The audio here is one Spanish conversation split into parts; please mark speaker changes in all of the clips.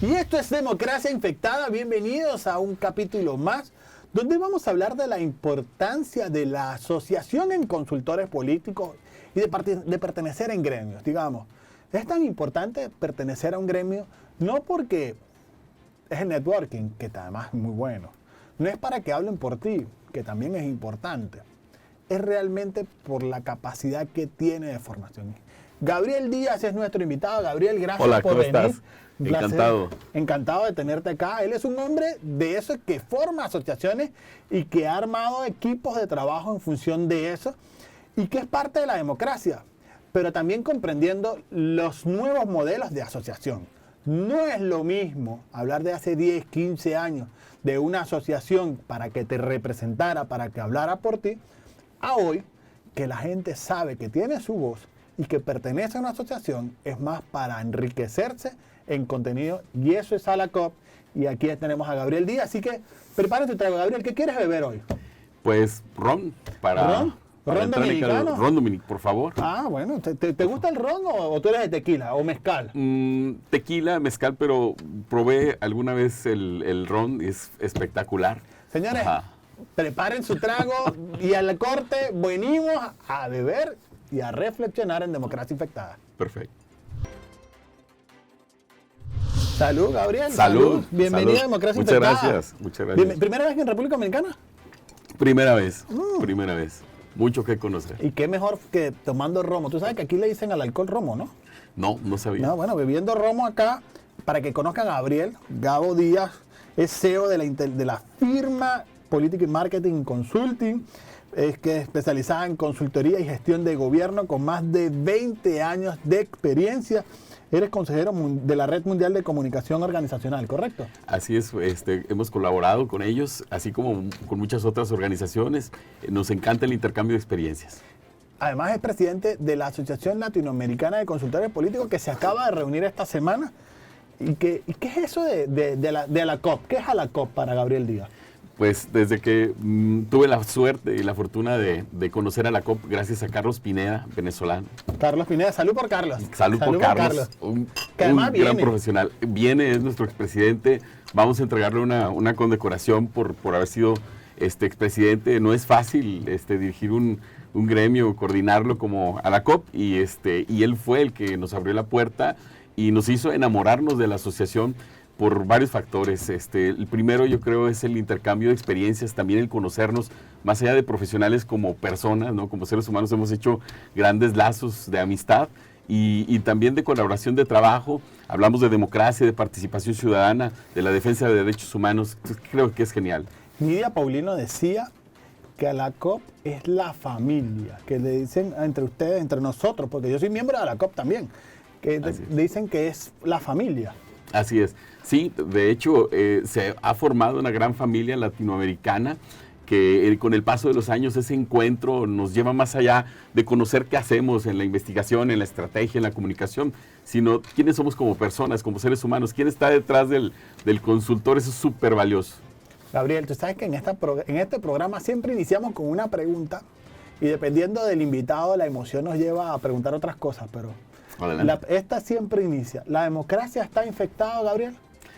Speaker 1: Y esto es Democracia Infectada. Bienvenidos a un capítulo más donde vamos a hablar de la importancia de la asociación en consultores políticos y de pertenecer en gremios. Digamos, es tan importante pertenecer a un gremio no porque es el networking, que además es muy bueno. No es para que hablen por ti, que también es importante. Es realmente por la capacidad que tiene de formación. Gabriel Díaz es nuestro invitado. Gabriel, gracias
Speaker 2: Hola,
Speaker 1: por
Speaker 2: ¿cómo
Speaker 1: venir.
Speaker 2: estás? Encantado.
Speaker 1: Encantado de tenerte acá. Él es un hombre de esos que forma asociaciones y que ha armado equipos de trabajo en función de eso y que es parte de la democracia, pero también comprendiendo los nuevos modelos de asociación. No es lo mismo hablar de hace 10, 15 años de una asociación para que te representara, para que hablara por ti, a hoy que la gente sabe que tiene su voz y que pertenece a una asociación, es más para enriquecerse en contenido, y eso es a la COP. Y aquí tenemos a Gabriel Díaz, así que prepárate tu trago. Gabriel, ¿qué quieres beber hoy?
Speaker 2: Pues ron para...
Speaker 1: ¿Ron?
Speaker 2: para
Speaker 1: ¿Ron
Speaker 2: entrar en
Speaker 1: dominicano?
Speaker 2: calor. Ron dominicano, por favor.
Speaker 1: Ah, bueno, ¿te gusta el ron o tú eres de tequila o mezcal?
Speaker 2: Tequila, mezcal, pero probé alguna vez el ron y es espectacular.
Speaker 1: Señores,
Speaker 2: Ajá.
Speaker 1: preparen su trago y al corte venimos a beber y a reflexionar en Democracia Infectada.
Speaker 2: Perfecto.
Speaker 1: Salud, Gabriel.
Speaker 2: Salud.
Speaker 1: Bienvenido
Speaker 2: Salud.
Speaker 1: a Democracia
Speaker 2: Muchas
Speaker 1: Infectada.
Speaker 2: gracias. Muchas gracias.
Speaker 1: ¿Primera vez en República Dominicana?
Speaker 2: Primera vez. Primera vez. Mucho que conocer.
Speaker 1: Y qué mejor que tomando romo. Tú sabes que aquí le dicen al alcohol romo, ¿no?
Speaker 2: No sabía.
Speaker 1: No, bueno, bebiendo romo acá, para que conozcan a Gabriel, Gabo Díaz, es CEO de la firma Política y Marketing Consulting, es que es especializada en consultoría y gestión de gobierno con más de 20 años de experiencia. Eres consejero de la Red Mundial de Comunicación Organizacional, ¿correcto?
Speaker 2: Así es, hemos colaborado con ellos, así como con muchas otras organizaciones. Nos encanta el intercambio de experiencias.
Speaker 1: Además es presidente de la Asociación Latinoamericana de Consultores Políticos, que se acaba de reunir esta semana. ¿Y qué es eso de la COP? ¿Qué es a la COP para Gabriel Díaz?
Speaker 2: Pues desde que tuve la suerte y la fortuna de conocer a la COP, gracias a Carlos Pineda, venezolano.
Speaker 1: Carlos Pineda, salud por Carlos.
Speaker 2: Salud por Carlos, un gran profesional. Es nuestro expresidente. Vamos a entregarle una condecoración por haber sido expresidente. No es fácil dirigir un gremio, coordinarlo como a la COP, y él fue el que nos abrió la puerta y nos hizo enamorarnos de la asociación por varios factores. El primero, yo creo, es el intercambio de experiencias, también el conocernos, más allá de profesionales, como personas, ¿no? Como seres humanos hemos hecho grandes lazos de amistad y también de colaboración de trabajo. Hablamos de democracia, de participación ciudadana, de la defensa de derechos humanos. Creo que es genial.
Speaker 1: Nidia Paulino decía que a la COP es la familia, que le dicen entre ustedes, entre nosotros, porque yo soy miembro de la COP también, que dicen que es la familia.
Speaker 2: Así es. Sí, de hecho, se ha formado una gran familia latinoamericana que con el paso de los años ese encuentro nos lleva más allá de conocer qué hacemos en la investigación, en la estrategia, en la comunicación, sino quiénes somos como personas, como seres humanos, quién está detrás del consultor. Eso es súper valioso. Gabriel,
Speaker 1: tú sabes que en este programa siempre iniciamos con una pregunta y dependiendo del invitado la emoción nos lleva a preguntar otras cosas, pero esta siempre inicia. ¿La democracia está infectada, Gabriel?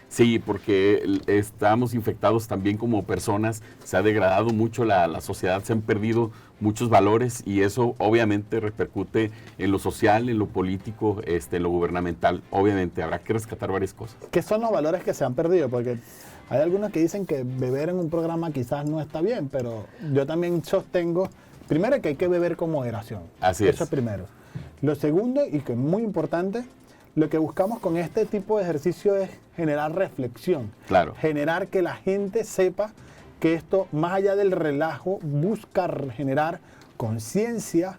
Speaker 2: Sí, porque estamos infectados también como personas, se ha degradado mucho la sociedad, se han perdido muchos valores y eso obviamente repercute en lo social, en lo político, en lo gubernamental. Obviamente habrá que rescatar varias cosas.
Speaker 1: ¿Qué son los valores que se han perdido? Porque hay algunos que dicen que beber en un programa quizás no está bien, pero yo también sostengo, primero, que hay que beber con moderación.
Speaker 2: Así es.
Speaker 1: Eso es primero. Lo segundo, y que es muy importante, lo que buscamos con este tipo de ejercicio es generar reflexión.
Speaker 2: Claro.
Speaker 1: Generar que la gente sepa que esto, más allá del relajo, busca generar conciencia,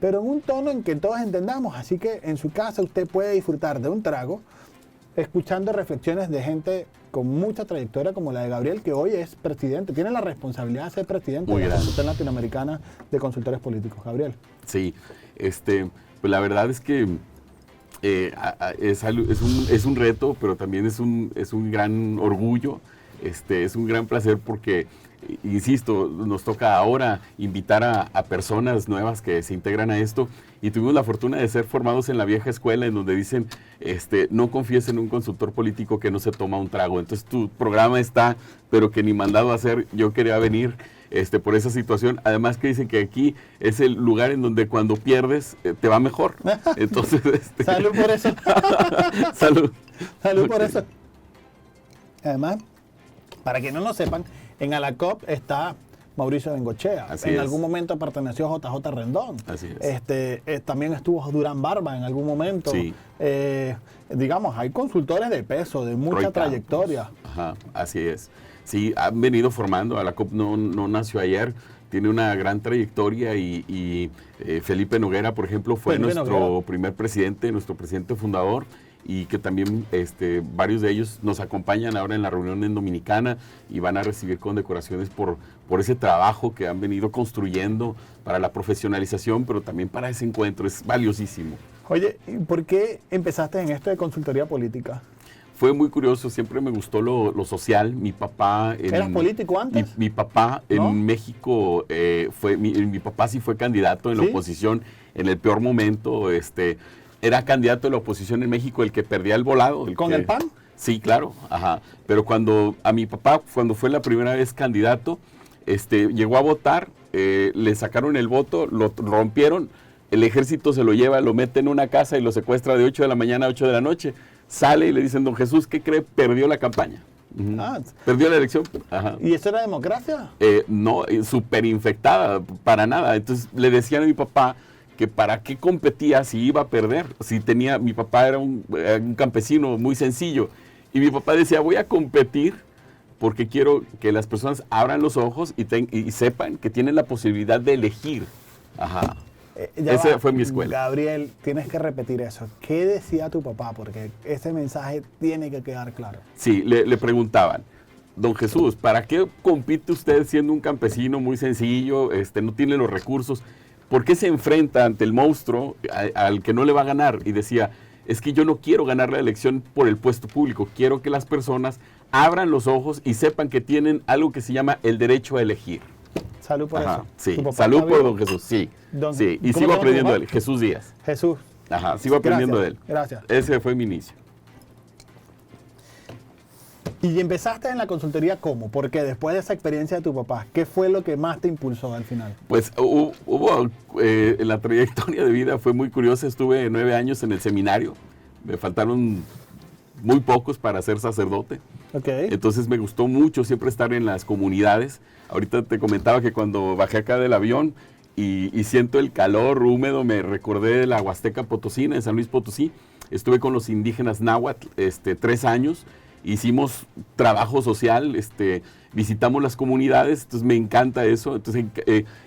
Speaker 1: pero en un tono en que todos entendamos. Así que en su casa usted puede disfrutar de un trago, escuchando reflexiones de gente con mucha trayectoria como la de Gabriel, que hoy es presidente, tiene la responsabilidad de ser presidente de la Asociación Latinoamericana de Consultores Políticos. Gabriel.
Speaker 2: Sí, pues la verdad es que es un reto, pero también es un gran orgullo es un gran placer porque, insisto, nos toca ahora invitar a personas nuevas que se integran a esto, y tuvimos la fortuna de ser formados en la vieja escuela, en donde dicen, no confíes en un consultor político que no se toma un trago. Entonces tu programa está, pero que ni mandado a hacer. Yo quería venir por esa situación. Además que dicen que aquí es el lugar en donde cuando pierdes te va mejor. Entonces,
Speaker 1: Salud por eso.
Speaker 2: Salud.
Speaker 1: Salud por eso. Además, para que no lo sepan, en Alacop está Mauricio Bengochea. En algún momento perteneció a JJ Rendón.
Speaker 2: Así es.
Speaker 1: También estuvo Durán Barba en algún momento.
Speaker 2: Sí.
Speaker 1: Digamos, hay consultores de peso, de mucha trayectoria.
Speaker 2: Ajá, así es. Sí, han venido formando. Alacop no nació ayer. Tiene una gran trayectoria y Felipe Noguera, por ejemplo, fue nuestro primer presidente, nuestro presidente fundador, y que también varios de ellos nos acompañan ahora en la reunión en Dominicana y van a recibir condecoraciones por ese trabajo que han venido construyendo para la profesionalización, pero también para ese encuentro. Es valiosísimo.
Speaker 1: Oye, ¿y por qué empezaste en esto de consultoría política?
Speaker 2: Fue muy curioso, siempre me gustó lo social. Mi papá...
Speaker 1: ¿Eras político antes?
Speaker 2: Mi papá en México, mi papá sí fue candidato en la oposición en el peor momento. Era candidato de la oposición en México, el que perdía el volado.
Speaker 1: ¿Con el PAN?
Speaker 2: Sí, claro. Ajá. Pero cuando fue la primera vez candidato, llegó a votar, le sacaron el voto, lo rompieron, el ejército se lo lleva, lo mete en una casa y lo secuestra de 8 de la mañana a 8 de la noche. Sale y le dicen, don Jesús, ¿qué cree? Perdió la campaña. Perdió la elección. Ajá.
Speaker 1: ¿Y eso era democracia?
Speaker 2: No, súper infectada, para nada. Entonces le decían a mi papá que para qué competía si iba a perder. Mi papá era un campesino muy sencillo. Y mi papá decía, voy a competir porque quiero que las personas abran los ojos y sepan que tienen la posibilidad de elegir. Ajá. Esa fue mi escuela.
Speaker 1: Gabriel, tienes que repetir eso. ¿Qué decía tu papá? Porque ese mensaje tiene que quedar claro.
Speaker 2: Sí, le preguntaban, don Jesús, ¿para qué compite usted siendo un campesino muy sencillo, no tiene los recursos? ¿Por qué se enfrenta ante el monstruo al que no le va a ganar? Y decía, es que yo no quiero ganar la elección por el puesto público, quiero que las personas abran los ojos y sepan que tienen algo que se llama el derecho a elegir.
Speaker 1: Salud por eso.
Speaker 2: Sí, salud por don Jesús, sí. Sí, y sigo aprendiendo de él, Jesús Díaz.
Speaker 1: Jesús.
Speaker 2: Ajá, sigo aprendiendo de él.
Speaker 1: Gracias.
Speaker 2: Ese fue mi inicio.
Speaker 1: ¿Y empezaste en la consultoría cómo? Porque después de esa experiencia de tu papá, ¿qué fue lo que más te impulsó al final?
Speaker 2: Pues hubo la trayectoria de vida fue muy curiosa. Estuve 9 años en el seminario. Me faltaron muy pocos para ser sacerdote.
Speaker 1: Okay.
Speaker 2: Entonces me gustó mucho siempre estar en las comunidades. Ahorita te comentaba que cuando bajé acá del avión y siento el calor húmedo, me recordé de la Huasteca Potosina, en San Luis Potosí. Estuve con los indígenas náhuatl 3 años. Hicimos trabajo social, visitamos las comunidades, entonces me encanta eso. Entonces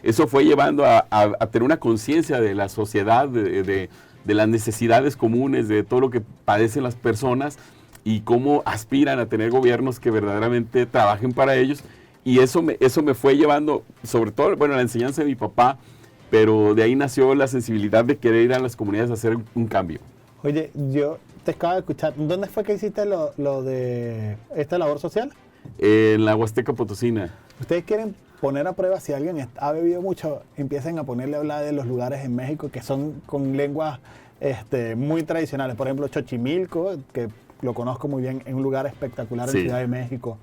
Speaker 2: eso fue llevando a tener una conciencia de la sociedad, de las necesidades comunes, de todo lo que padecen las personas y cómo aspiran a tener gobiernos que verdaderamente trabajen para ellos. Y eso me fue llevando, sobre todo, la enseñanza de mi papá, pero de ahí nació la sensibilidad de querer ir a las comunidades a hacer un cambio.
Speaker 1: Oye, yo te acabo de escuchar. ¿Dónde fue que hiciste lo de esta labor social?
Speaker 2: En la Huasteca Potosina.
Speaker 1: ¿Ustedes quieren poner a prueba si alguien ha bebido mucho? Empiecen a ponerle a hablar de los lugares en México que son con lenguas muy tradicionales. Por ejemplo, Xochimilco, que lo conozco muy bien, es un lugar espectacular en Ciudad de México.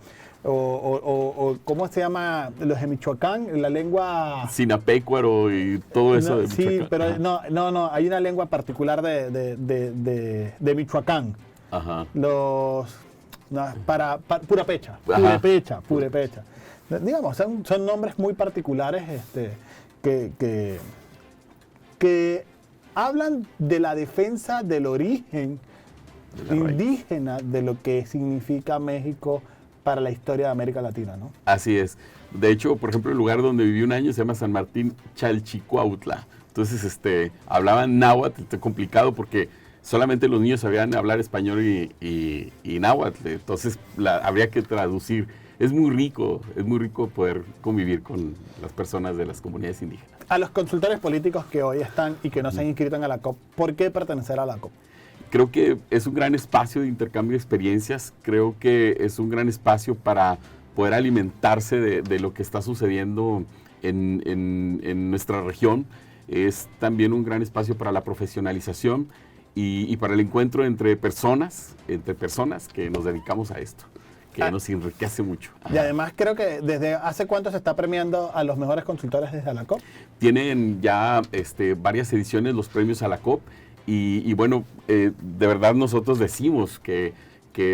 Speaker 1: O ¿cómo se llama? Los de Michoacán, la lengua...
Speaker 2: Sinapecuaro y todo eso de Michoacán.
Speaker 1: Sí, pero no, hay una lengua particular de Michoacán.
Speaker 2: Ajá.
Speaker 1: Purepecha. Digamos, son nombres muy particulares que hablan de la defensa del origen indígena de lo que significa México para la historia de América Latina, ¿no?
Speaker 2: Así es. De hecho, por ejemplo, el lugar donde viví un año se llama San Martín Chalchicuautla. Entonces, hablaban náhuatl, complicado porque solamente los niños sabían hablar español y náhuatl. Entonces, habría que traducir. Es muy rico poder convivir con las personas de las comunidades indígenas.
Speaker 1: A los consultores políticos que hoy están y que no se han inscrito en Alacop, ¿por qué pertenecer a Alacop?
Speaker 2: creo que es un gran espacio de intercambio de experiencias, creo que es un gran espacio para poder alimentarse de lo que está sucediendo en nuestra región. Es también un gran espacio para la profesionalización y para el encuentro entre personas que nos dedicamos a esto, que nos enriquece mucho.
Speaker 1: Y además creo que ¿desde hace cuánto se está premiando a los mejores consultores desde ALACOP?
Speaker 2: Tienen ya varias ediciones los premios ALACOP y bueno, de verdad nosotros decimos que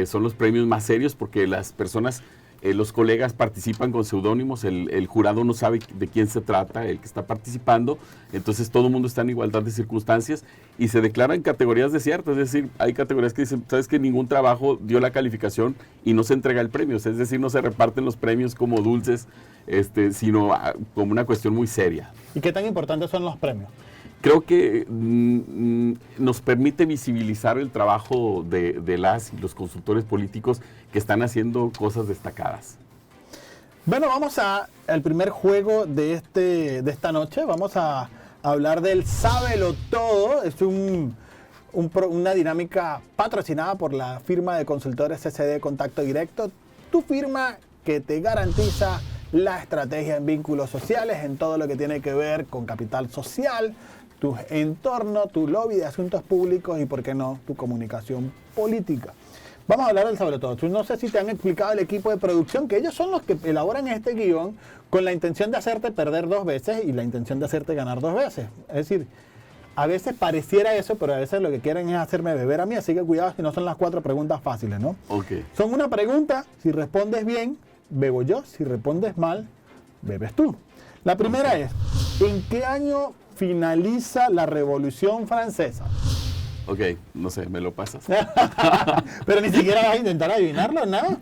Speaker 2: son los premios más serios porque las personas, los colegas participan con seudónimos, el jurado no sabe de quién se trata, el que está participando, entonces todo el mundo está en igualdad de circunstancias y se declaran categorías desiertas, es decir, hay categorías que dicen, sabes que ningún trabajo dio la calificación y no se entrega el premio, es decir, no se reparten los premios como dulces, sino como una cuestión muy seria.
Speaker 1: ¿Y qué tan importantes son los premios?
Speaker 2: Creo que nos permite visibilizar el trabajo de las y los consultores políticos que están haciendo cosas destacadas.
Speaker 1: Bueno, vamos al primer juego de esta noche. Vamos a hablar del Sábelo Todo. Es una dinámica patrocinada por la firma de consultores CCD Contacto Directo. Tu firma que te garantiza la estrategia en vínculos sociales, en todo lo que tiene que ver con capital social, tu entorno, tu lobby de asuntos públicos y, por qué no, tu comunicación política. Vamos a hablar del Sábelo Todo. No sé si te han explicado el equipo de producción, que ellos son los que elaboran este guión con la intención de hacerte perder 2 veces y la intención de hacerte ganar 2 veces. Es decir, a veces pareciera eso, pero a veces lo que quieren es hacerme beber a mí, así que cuidado si no son las 4 preguntas fáciles, ¿no?
Speaker 2: Okay.
Speaker 1: Son una pregunta, si respondes bien, bebo yo, si respondes mal, bebes tú. La primera es, ¿en qué año finaliza la Revolución Francesa?
Speaker 2: Ok, no sé, ¿me lo pasas?
Speaker 1: Pero ni siquiera vas a intentar adivinarlo, ¿nada?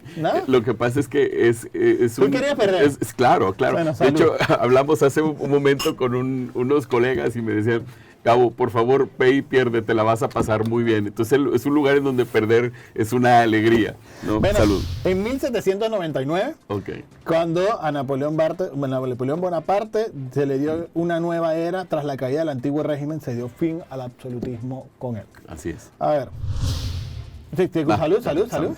Speaker 2: Lo que pasa es que es
Speaker 1: ¿Tú querías perder?
Speaker 2: Claro.
Speaker 1: Bueno,
Speaker 2: de hecho, hablamos hace un momento con unos colegas y me decían, Gabo, por favor, ve y pierde, te la vas a pasar muy bien. Entonces es un lugar en donde perder es una alegría, ¿no?
Speaker 1: Bueno,
Speaker 2: salud.
Speaker 1: En 1799,
Speaker 2: okay,
Speaker 1: cuando a Napoleón Bonaparte se le dio una nueva era, tras la caída del antiguo régimen, se dio fin al absolutismo con él.
Speaker 2: Así es.
Speaker 1: A ver. Sí, salud.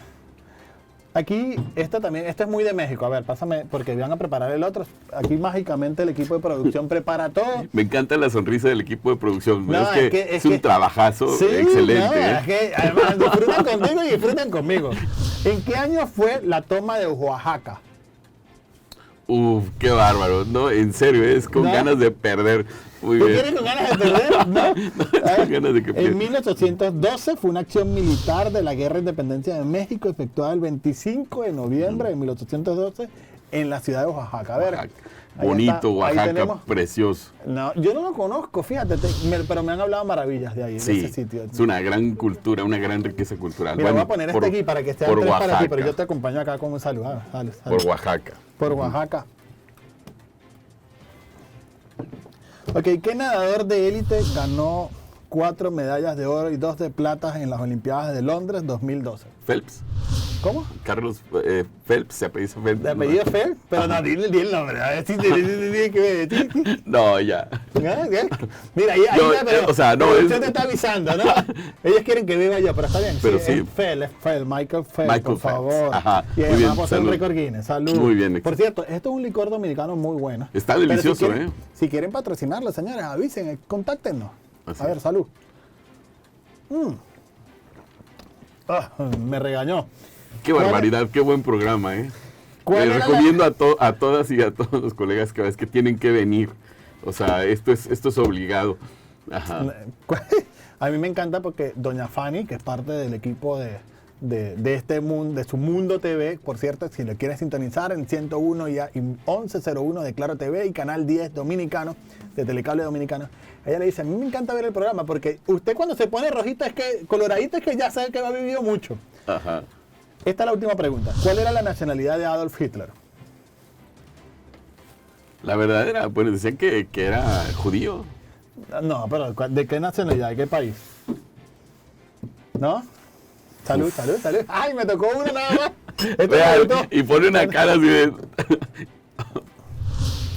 Speaker 1: Aquí, esto es muy de México. A ver, pásame, porque van a preparar el otro. Aquí mágicamente el equipo de producción prepara todo.
Speaker 2: Me encanta la sonrisa del equipo de producción.
Speaker 1: No,
Speaker 2: es un trabajazo excelente.
Speaker 1: No, es que, además, disfrutan contigo y disfrutan conmigo. ¿En qué año fue la toma de Oaxaca?
Speaker 2: Uf, qué bárbaro. No, en serio, es con ganas de perder. Muy
Speaker 1: ¿Tú
Speaker 2: bien.
Speaker 1: quieres con ganas de perder? No.
Speaker 2: Ganas de que pierda.
Speaker 1: En 1812 fue una acción militar de la Guerra de Independencia de México efectuada el 25 de noviembre de 1812 en la ciudad de Oaxaca. A ver,
Speaker 2: Oaxaca. Bonito, Oaxaca, precioso.
Speaker 1: No, yo no lo conozco, fíjate, pero me han hablado maravillas de ahí, de ese sitio.
Speaker 2: Es una gran cultura, una gran riqueza cultural.
Speaker 1: Mira, voy a poner aquí para que esté
Speaker 2: por
Speaker 1: Andrés
Speaker 2: Oaxaca.
Speaker 1: para ti, pero yo te acompaño acá con un saludo. Salud.
Speaker 2: Por Oaxaca.
Speaker 1: Por Oaxaca. Ok, ¿qué nadador de élite ganó 4 medallas de oro y 2 de plata en las Olimpiadas de Londres 2012?
Speaker 2: Phelps.
Speaker 1: ¿Cómo?
Speaker 2: Carlos Phelps, se apellida Phelps.
Speaker 1: ¿De apellido Phelps? Pero no, dile el nombre. A ver si
Speaker 2: No, ya.
Speaker 1: Mira, ahí pero
Speaker 2: o sea, no,
Speaker 1: usted te está avisando, ¿no? Ellos quieren que viva yo, pero está bien.
Speaker 2: Pero
Speaker 1: sí. Phelps, Michael Phelps, por favor.
Speaker 2: Ajá.
Speaker 1: Y además vamos a hacer un récord Guinness. Salud.
Speaker 2: Muy bien.
Speaker 1: Por cierto, esto es un licor dominicano muy bueno.
Speaker 2: Está delicioso,
Speaker 1: Si quieren patrocinarlo, señores, avisen, contáctenos.
Speaker 2: Así.
Speaker 1: A ver, salud. Me regañó.
Speaker 2: Qué barbaridad, qué buen programa, recomiendo a todas y a todos los colegas que tienen que venir. O sea, esto es obligado. Ajá.
Speaker 1: A mí me encanta porque doña Fanny, que es parte del equipo de este mundo, de su Mundo TV, por cierto, si lo quieres sintonizar en 101 y 1101 de Claro TV y Canal 10 Dominicano, de Telecable Dominicano, ella le dice, a mí me encanta ver el programa porque usted cuando se pone rojita, coloradita, es que ya sabe que ha vivido mucho.
Speaker 2: Ajá.
Speaker 1: Esta es la última pregunta. ¿Cuál era la nacionalidad de Adolf Hitler?
Speaker 2: La verdad era, bueno, decían que era judío.
Speaker 1: No, pero ¿de qué nacionalidad? ¿De qué país? ¿No? Salud. ¡Ay, me tocó una nada más!
Speaker 2: Y pone una cara así de...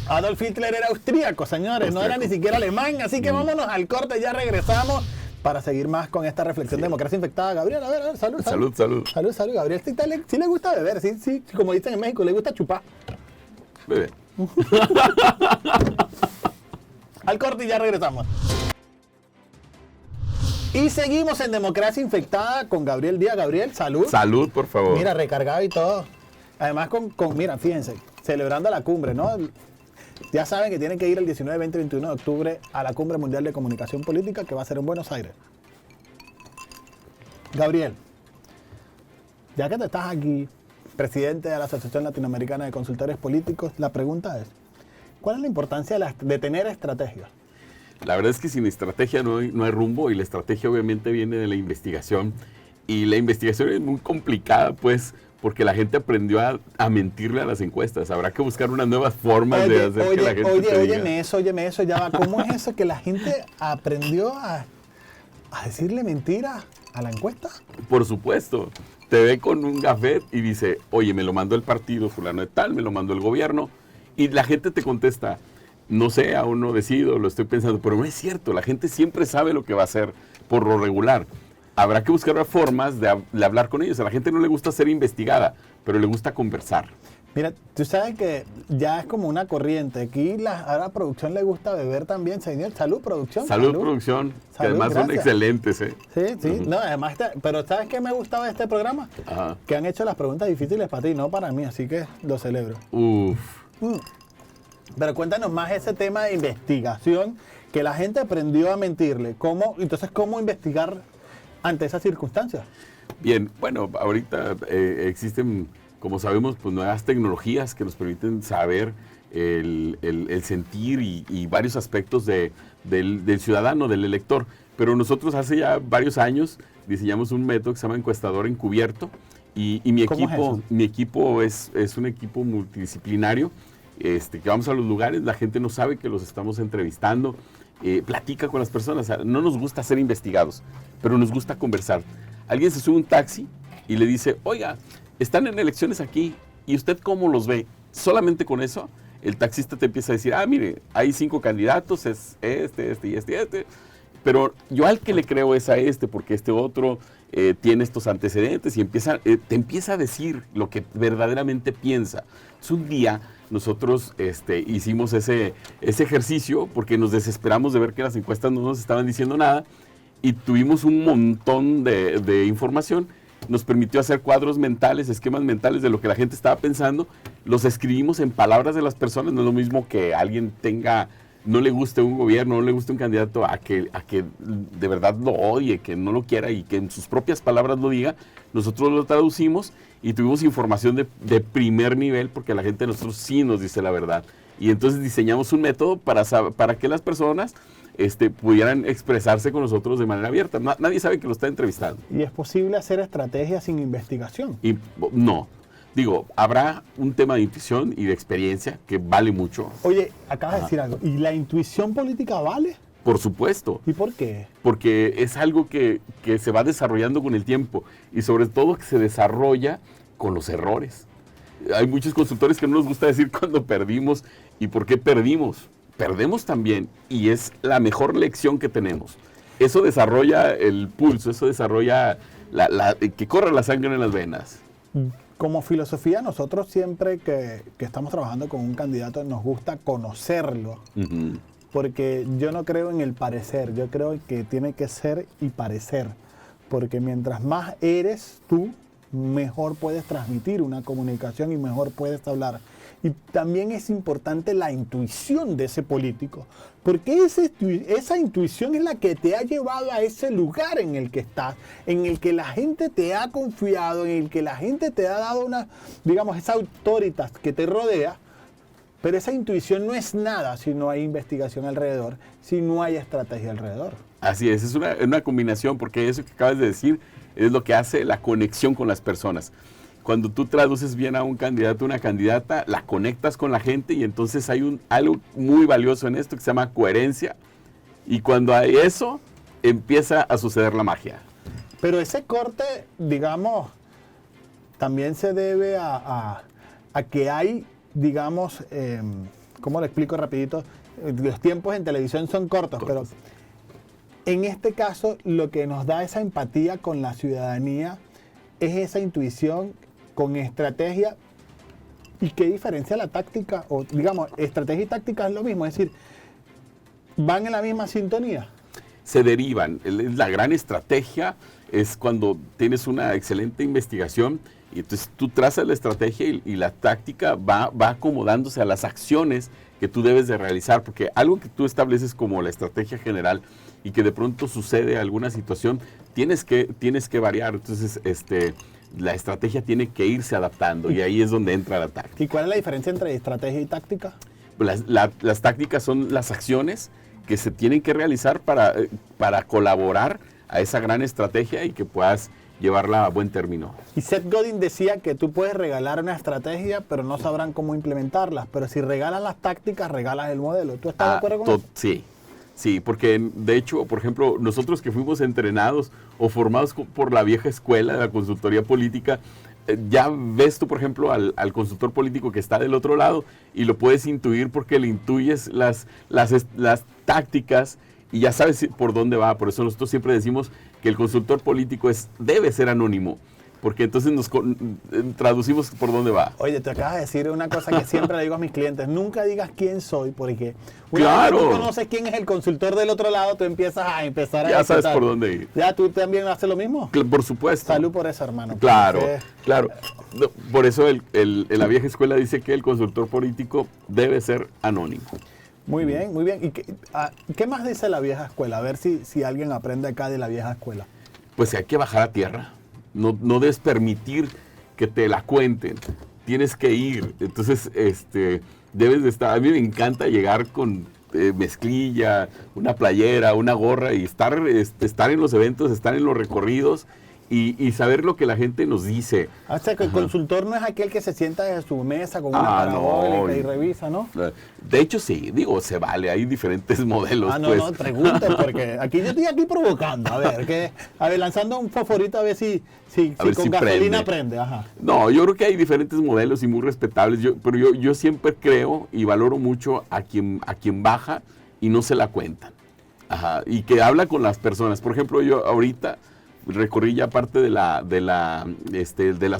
Speaker 1: Adolf Hitler era austríaco, señores, no era ni siquiera alemán, así que vámonos al corte, ya regresamos. para seguir más con esta reflexión de democracia infectada. Gabriel, a ver, salud. Salud, Gabriel. Sí le gusta beber, sí, como dicen en México, le gusta chupar.
Speaker 2: Bebe.
Speaker 1: Al corte y ya regresamos. Y seguimos en Democracia Infectada con Gabriel Díaz. Gabriel, salud.
Speaker 2: Salud, por favor.
Speaker 1: Mira, recargado y todo. Además, mira, fíjense, celebrando la cumbre, ¿no? Ya saben que tienen que ir el 19, 20 y 21 de octubre a la Cumbre Mundial de Comunicación Política que va a ser en Buenos Aires. Gabriel, ya que te estás aquí, presidente de la Asociación Latinoamericana de Consultores Políticos, la pregunta es, ¿cuál es la importancia de tener estrategia?
Speaker 2: La verdad es que sin estrategia no hay rumbo, y la estrategia obviamente viene de la investigación, y la investigación es muy complicada, pues, porque la gente aprendió a mentirle a las encuestas. Habrá que buscar unas nuevas formas de hacer que la gente
Speaker 1: óyeme eso, ya va. ¿Cómo es eso que la gente aprendió a decirle mentiras a la encuesta?
Speaker 2: Por supuesto. Te ve con un gafet y dice, oye, me lo mandó el partido fulano de tal, me lo mandó el gobierno, y la gente te contesta, no sé, aún no decido, lo estoy pensando, pero no es cierto, la gente siempre sabe lo que va a hacer por lo regular. Habrá que buscar formas de hablar con ellos. A la gente no le gusta ser investigada, pero le gusta conversar.
Speaker 1: Mira, tú sabes que ya es como una corriente. Aquí a la producción le gusta beber también, señor. Salud, producción.
Speaker 2: Salud, producción. Que además gracias. Son excelentes, ¿eh?
Speaker 1: Sí. Uh-huh. No, además, pero ¿sabes qué me gustaba de este programa?
Speaker 2: Ajá.
Speaker 1: Que han hecho las preguntas difíciles para ti, no para mí, así que lo celebro. Pero cuéntanos más ese tema de investigación, que la gente aprendió a mentirle. Entonces, ¿cómo investigar ante esas circunstancias?
Speaker 2: Bien, bueno, ahorita existen, como sabemos, pues nuevas tecnologías que nos permiten saber el sentir y varios aspectos del ciudadano, del elector. Pero nosotros hace ya varios años diseñamos un método que se llama encuestador encubierto, y mi equipo es un equipo multidisciplinario, que vamos a los lugares, la gente no sabe que los estamos entrevistando, platica con las personas. O sea, no nos gusta ser investigados, pero nos gusta conversar. Alguien se sube a un taxi y le dice, oiga, están en elecciones aquí, ¿y usted cómo los ve? Solamente con eso, el taxista te empieza a decir, mire, hay 5 candidatos, es este y este, pero yo al que le creo es a porque este otro tiene estos antecedentes, y te empieza a decir lo que verdaderamente piensa. Es un día nosotros hicimos ese ejercicio porque nos desesperamos de ver que las encuestas no nos estaban diciendo nada, y tuvimos un montón de información. Nos permitió hacer cuadros mentales, esquemas mentales de lo que la gente estaba pensando. Los escribimos en palabras de las personas. No es lo mismo que alguien no le guste un gobierno, no le guste un candidato, a que de verdad lo odie, que no lo quiera y que en sus propias palabras lo diga. Nosotros lo traducimos y tuvimos información de primer nivel, porque la gente de nosotros sí nos dice la verdad. Y entonces diseñamos un método para que las personas pudieran expresarse con nosotros de manera abierta. Nadie sabe que lo está entrevistando.
Speaker 1: ¿Y es posible hacer estrategias sin investigación?
Speaker 2: No. Digo, habrá un tema de intuición y de experiencia que vale mucho.
Speaker 1: Oye, acabas de decir algo. ¿Y la intuición política vale?
Speaker 2: Por supuesto.
Speaker 1: ¿Y por qué?
Speaker 2: Porque es algo que se va desarrollando con el tiempo, y sobre todo que se desarrolla con los errores. Hay muchos consultores que no nos gusta decir cuándo perdimos y por qué perdimos. Perdemos también, y es la mejor lección que tenemos. Eso desarrolla el pulso, eso desarrolla que corra la sangre en las venas.
Speaker 1: Como filosofía, nosotros siempre que estamos trabajando con un candidato nos gusta conocerlo.
Speaker 2: Uh-huh.
Speaker 1: Porque yo no creo en el parecer, yo creo que tiene que ser y parecer. Porque mientras más eres tú, mejor puedes transmitir una comunicación y mejor puedes hablar. Y también es importante la intuición de ese político, porque esa intuición es la que te ha llevado a ese lugar en el que estás, en el que la gente te ha confiado, en el que la gente te ha dado esa autoridad que te rodea. Pero esa intuición no es nada si no hay investigación alrededor, si no hay estrategia alrededor.
Speaker 2: Así es una combinación, porque eso que acabas de decir es lo que hace la conexión con las personas. Cuando tú traduces bien a un candidato, una candidata, la conectas con la gente, y entonces hay algo muy valioso en esto que se llama coherencia, y cuando hay eso, empieza a suceder la magia.
Speaker 1: Pero ese corte, digamos, también se debe a que hay, digamos, ¿cómo lo explico rapidito? Los tiempos en televisión son cortos, pero en este caso lo que nos da esa empatía con la ciudadanía es esa intuición con estrategia. ¿Y qué diferencia la táctica? O digamos, estrategia y táctica es lo mismo, es decir, ¿van en la misma sintonía?
Speaker 2: Se derivan. La gran estrategia es cuando tienes una excelente investigación y entonces tú trazas la estrategia y la táctica va acomodándose a las acciones que tú debes de realizar, porque algo que tú estableces como la estrategia general y que de pronto sucede alguna situación, tienes que variar. Entonces, la estrategia tiene que irse adaptando y ahí es donde entra la táctica.
Speaker 1: ¿Y cuál es la diferencia entre estrategia y táctica?
Speaker 2: Las tácticas son las acciones que se tienen que realizar para colaborar a esa gran estrategia y que puedas llevarla a buen término.
Speaker 1: Y Seth Godin decía que tú puedes regalar una estrategia, pero no sabrán cómo implementarlas. Pero si regalas las tácticas, regalas el modelo. ¿Tú estás de acuerdo con eso?
Speaker 2: Sí, porque de hecho, por ejemplo, nosotros que fuimos entrenados o formados por la vieja escuela de la consultoría política, ya ves tú, por ejemplo, al consultor político que está del otro lado y lo puedes intuir porque le intuyes las tácticas y ya sabes por dónde va. Por eso nosotros siempre decimos que el consultor político debe ser anónimo, porque entonces nos traducimos por dónde va.
Speaker 1: Oye, te acabas de decir una cosa que siempre le digo a mis clientes: nunca digas quién soy, porque
Speaker 2: una vez
Speaker 1: que tú conoces quién es el consultor del otro lado, tú empiezas a
Speaker 2: ya sabes por dónde ir.
Speaker 1: ¿Ya tú también haces lo mismo?
Speaker 2: Por supuesto.
Speaker 1: Salud por eso, hermano.
Speaker 2: Claro. No, por eso la vieja escuela dice que el consultor político debe ser anónimo.
Speaker 1: Muy bien, muy bien. ¿Y qué más dice la vieja escuela? A ver si alguien aprende acá de la vieja escuela.
Speaker 2: Pues hay que bajar a tierra. No debes permitir que te la cuenten. Tienes que ir. Entonces, debes de estar. A mí me encanta llegar con mezclilla, una playera, una gorra y estar en los eventos, estar en los recorridos y saber lo que la gente nos dice.
Speaker 1: O sea, que el consultor no es aquel que se sienta en su mesa con una parabólica y revisa, ¿no?
Speaker 2: De hecho, sí, se vale, hay diferentes modelos.
Speaker 1: No, pregunten, porque yo estoy aquí provocando. A ver, lanzando un fosforito a ver si con gasolina prende. Ajá.
Speaker 2: No, yo creo que hay diferentes modelos y muy respetables, pero yo siempre creo y valoro mucho a quien baja y no se la cuentan. Ajá, y que habla con las personas. Por ejemplo, yo ahorita recorrí ya parte de la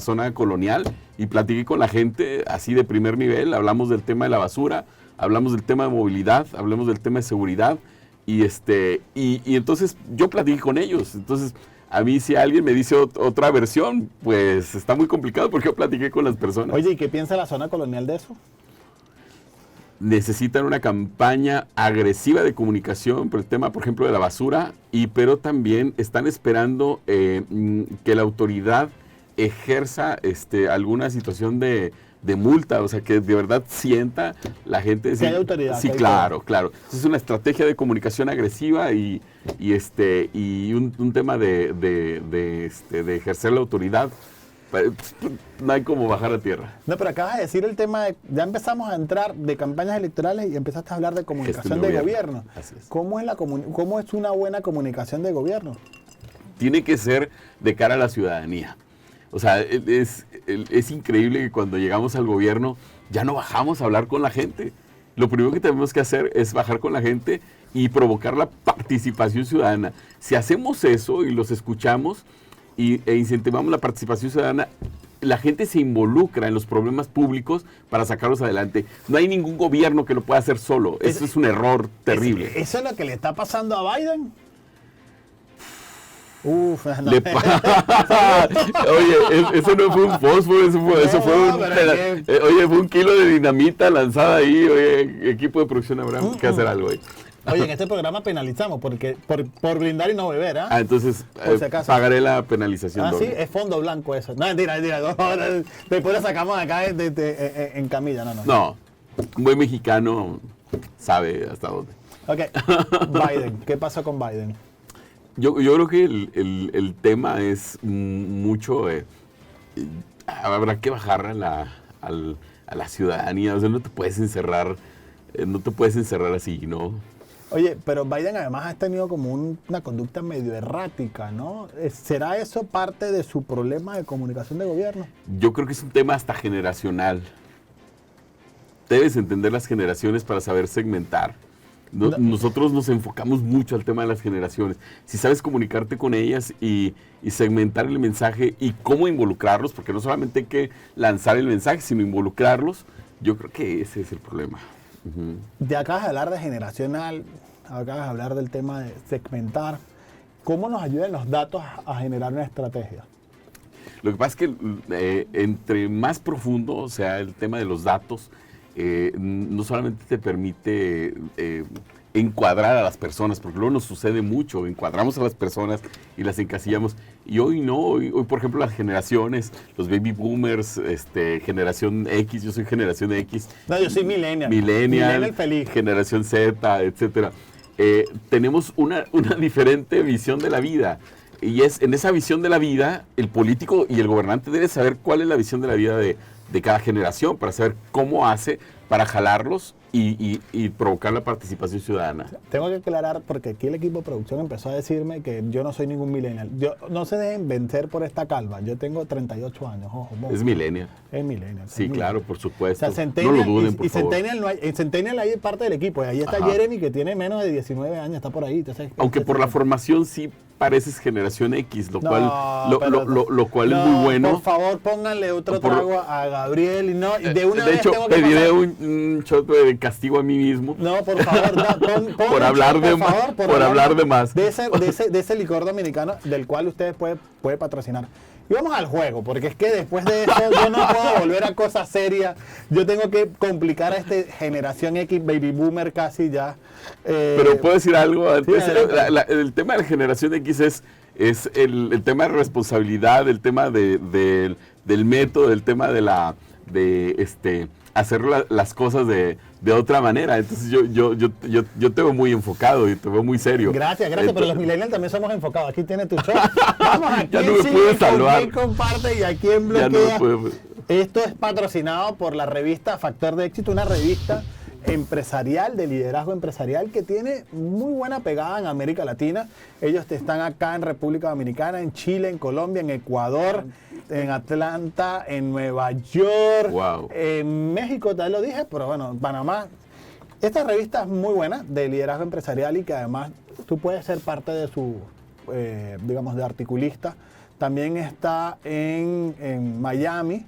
Speaker 2: zona colonial y platiqué con la gente así de primer nivel. Hablamos del tema de la basura, hablamos del tema de movilidad, hablamos del tema de seguridad y entonces yo platiqué con ellos. Entonces a mí si alguien me dice otra versión, pues está muy complicado porque yo platiqué con las personas.
Speaker 1: Oye, ¿y qué piensa la zona colonial de eso?
Speaker 2: Necesitan una campaña agresiva de comunicación por el tema, por ejemplo, de la basura, pero también están esperando que la autoridad ejerza alguna situación de multa, o sea, que de verdad sienta la gente.
Speaker 1: ¿Que hay autoridad?
Speaker 2: Sí, claro. Es una estrategia de comunicación agresiva y un tema de ejercer la autoridad. No hay como bajar a tierra.
Speaker 1: No, pero acabas de decir el tema ya empezamos a entrar de campañas electorales y empezaste a hablar de comunicación de gobierno.
Speaker 2: Así es.
Speaker 1: ¿Cómo es una buena comunicación de gobierno?
Speaker 2: Tiene que ser de cara a la ciudadanía. O sea, es increíble que cuando llegamos al gobierno ya no bajamos a hablar con la gente. Lo primero que tenemos que hacer es bajar con la gente y provocar la participación ciudadana. Si hacemos eso y los escuchamos e incentivamos la participación ciudadana, la gente se involucra en los problemas públicos para sacarlos adelante. No hay ningún gobierno que lo pueda hacer solo. Eso es un error terrible.
Speaker 1: ¿Eso es lo que le está pasando a Biden?
Speaker 2: Oye, eso no fue un fósforo, eso fue un kilo de dinamita lanzada ahí. Oye, equipo de producción, habrá que hacer algo ahí.
Speaker 1: Oye, en este programa penalizamos porque por brindar y no beber, ¿ah?
Speaker 2: Entonces si pagaré la penalización.
Speaker 1: Sí, es fondo blanco eso. No, mentira. Después lo sacamos acá en camilla,
Speaker 2: No, un buen mexicano sabe hasta dónde.
Speaker 1: Ok, Biden, ¿qué pasó con Biden?
Speaker 2: Yo creo que el tema es mucho, habrá que bajar a la ciudadanía, o sea, no te puedes encerrar así, ¿no?
Speaker 1: Oye, pero Biden además ha tenido como una conducta medio errática, ¿no? ¿Será eso parte de su problema de comunicación de gobierno?
Speaker 2: Yo creo que es un tema hasta generacional. Debes entender las generaciones para saber segmentar. Nosotros nos enfocamos mucho al tema de las generaciones. Si sabes comunicarte con ellas y segmentar el mensaje y cómo involucrarlos, porque no solamente hay que lanzar el mensaje, sino involucrarlos, yo creo que ese es el problema.
Speaker 1: Ya acabas de hablar de generacional, acabas de hablar del tema de segmentar. ¿Cómo nos ayudan los datos a generar una estrategia?
Speaker 2: Lo que pasa es que entre más profundo sea el tema de los datos, no solamente te permite encuadrar a las personas, porque luego nos sucede mucho, encuadramos a las personas y las encasillamos. Y hoy no, hoy por ejemplo las generaciones, los baby boomers, generación X, yo soy generación X.
Speaker 1: No, yo soy millennial.
Speaker 2: Millennial
Speaker 1: feliz.
Speaker 2: Generación Z, etcétera. Tenemos una diferente visión de la vida. Y es en esa visión de la vida, el político y el gobernante debe saber cuál es la visión de la vida de cada generación para saber cómo hace para jalarlos y provocar la participación ciudadana.
Speaker 1: Tengo que aclarar porque aquí el equipo de producción empezó a decirme que yo no soy ningún millennial. No se dejen vencer por esta calva. Yo tengo 38 años. Ojo,
Speaker 2: es millennial.
Speaker 1: Es millennial.
Speaker 2: Sí, claro, por supuesto.
Speaker 1: O sea,
Speaker 2: no lo duden, por favor.
Speaker 1: Centennial no hay, en Centennial hay parte del equipo. Ahí está Jeremy, que tiene menos de 19 años, está por ahí. Entonces,
Speaker 2: aunque por la formación sí pareces generación X, lo cual es muy bueno.
Speaker 1: Por favor, pónganle otro trago a Gabriel. Y de una
Speaker 2: de
Speaker 1: vez
Speaker 2: hecho,
Speaker 1: tengo que
Speaker 2: pediré un shot de castigo a mí mismo.
Speaker 1: No, por favor,
Speaker 2: por hablar de más.
Speaker 1: De ese licor dominicano del cual ustedes puede patrocinar. Y vamos al juego, porque es que después de eso yo no puedo volver a cosas serias. Yo tengo que complicar a generación X, baby boomer casi ya.
Speaker 2: Pero puedo decir algo antes.
Speaker 1: Sí,
Speaker 2: el tema de la generación X es el tema de responsabilidad, el tema del método, el tema de hacer las cosas de otra manera. Entonces yo te veo muy enfocado y te veo muy serio.
Speaker 1: Gracias, pero los millennials también somos enfocados. Aquí tiene tu show. Vamos, aquí
Speaker 2: ya no me puedes salvar.
Speaker 1: ¿Quién comparte y a quién bloquea? Esto es patrocinado por la revista Factor de Éxito, una revista empresarial, de liderazgo empresarial, que tiene muy buena pegada en América Latina. Ellos están acá en República Dominicana, en Chile, en Colombia, en Ecuador, en Atlanta, en Nueva York, en México, tal lo dije, pero bueno, en Panamá. Esta revista es muy buena, de liderazgo empresarial, y que además tú puedes ser parte de su, digamos, de articulista. También está en Miami.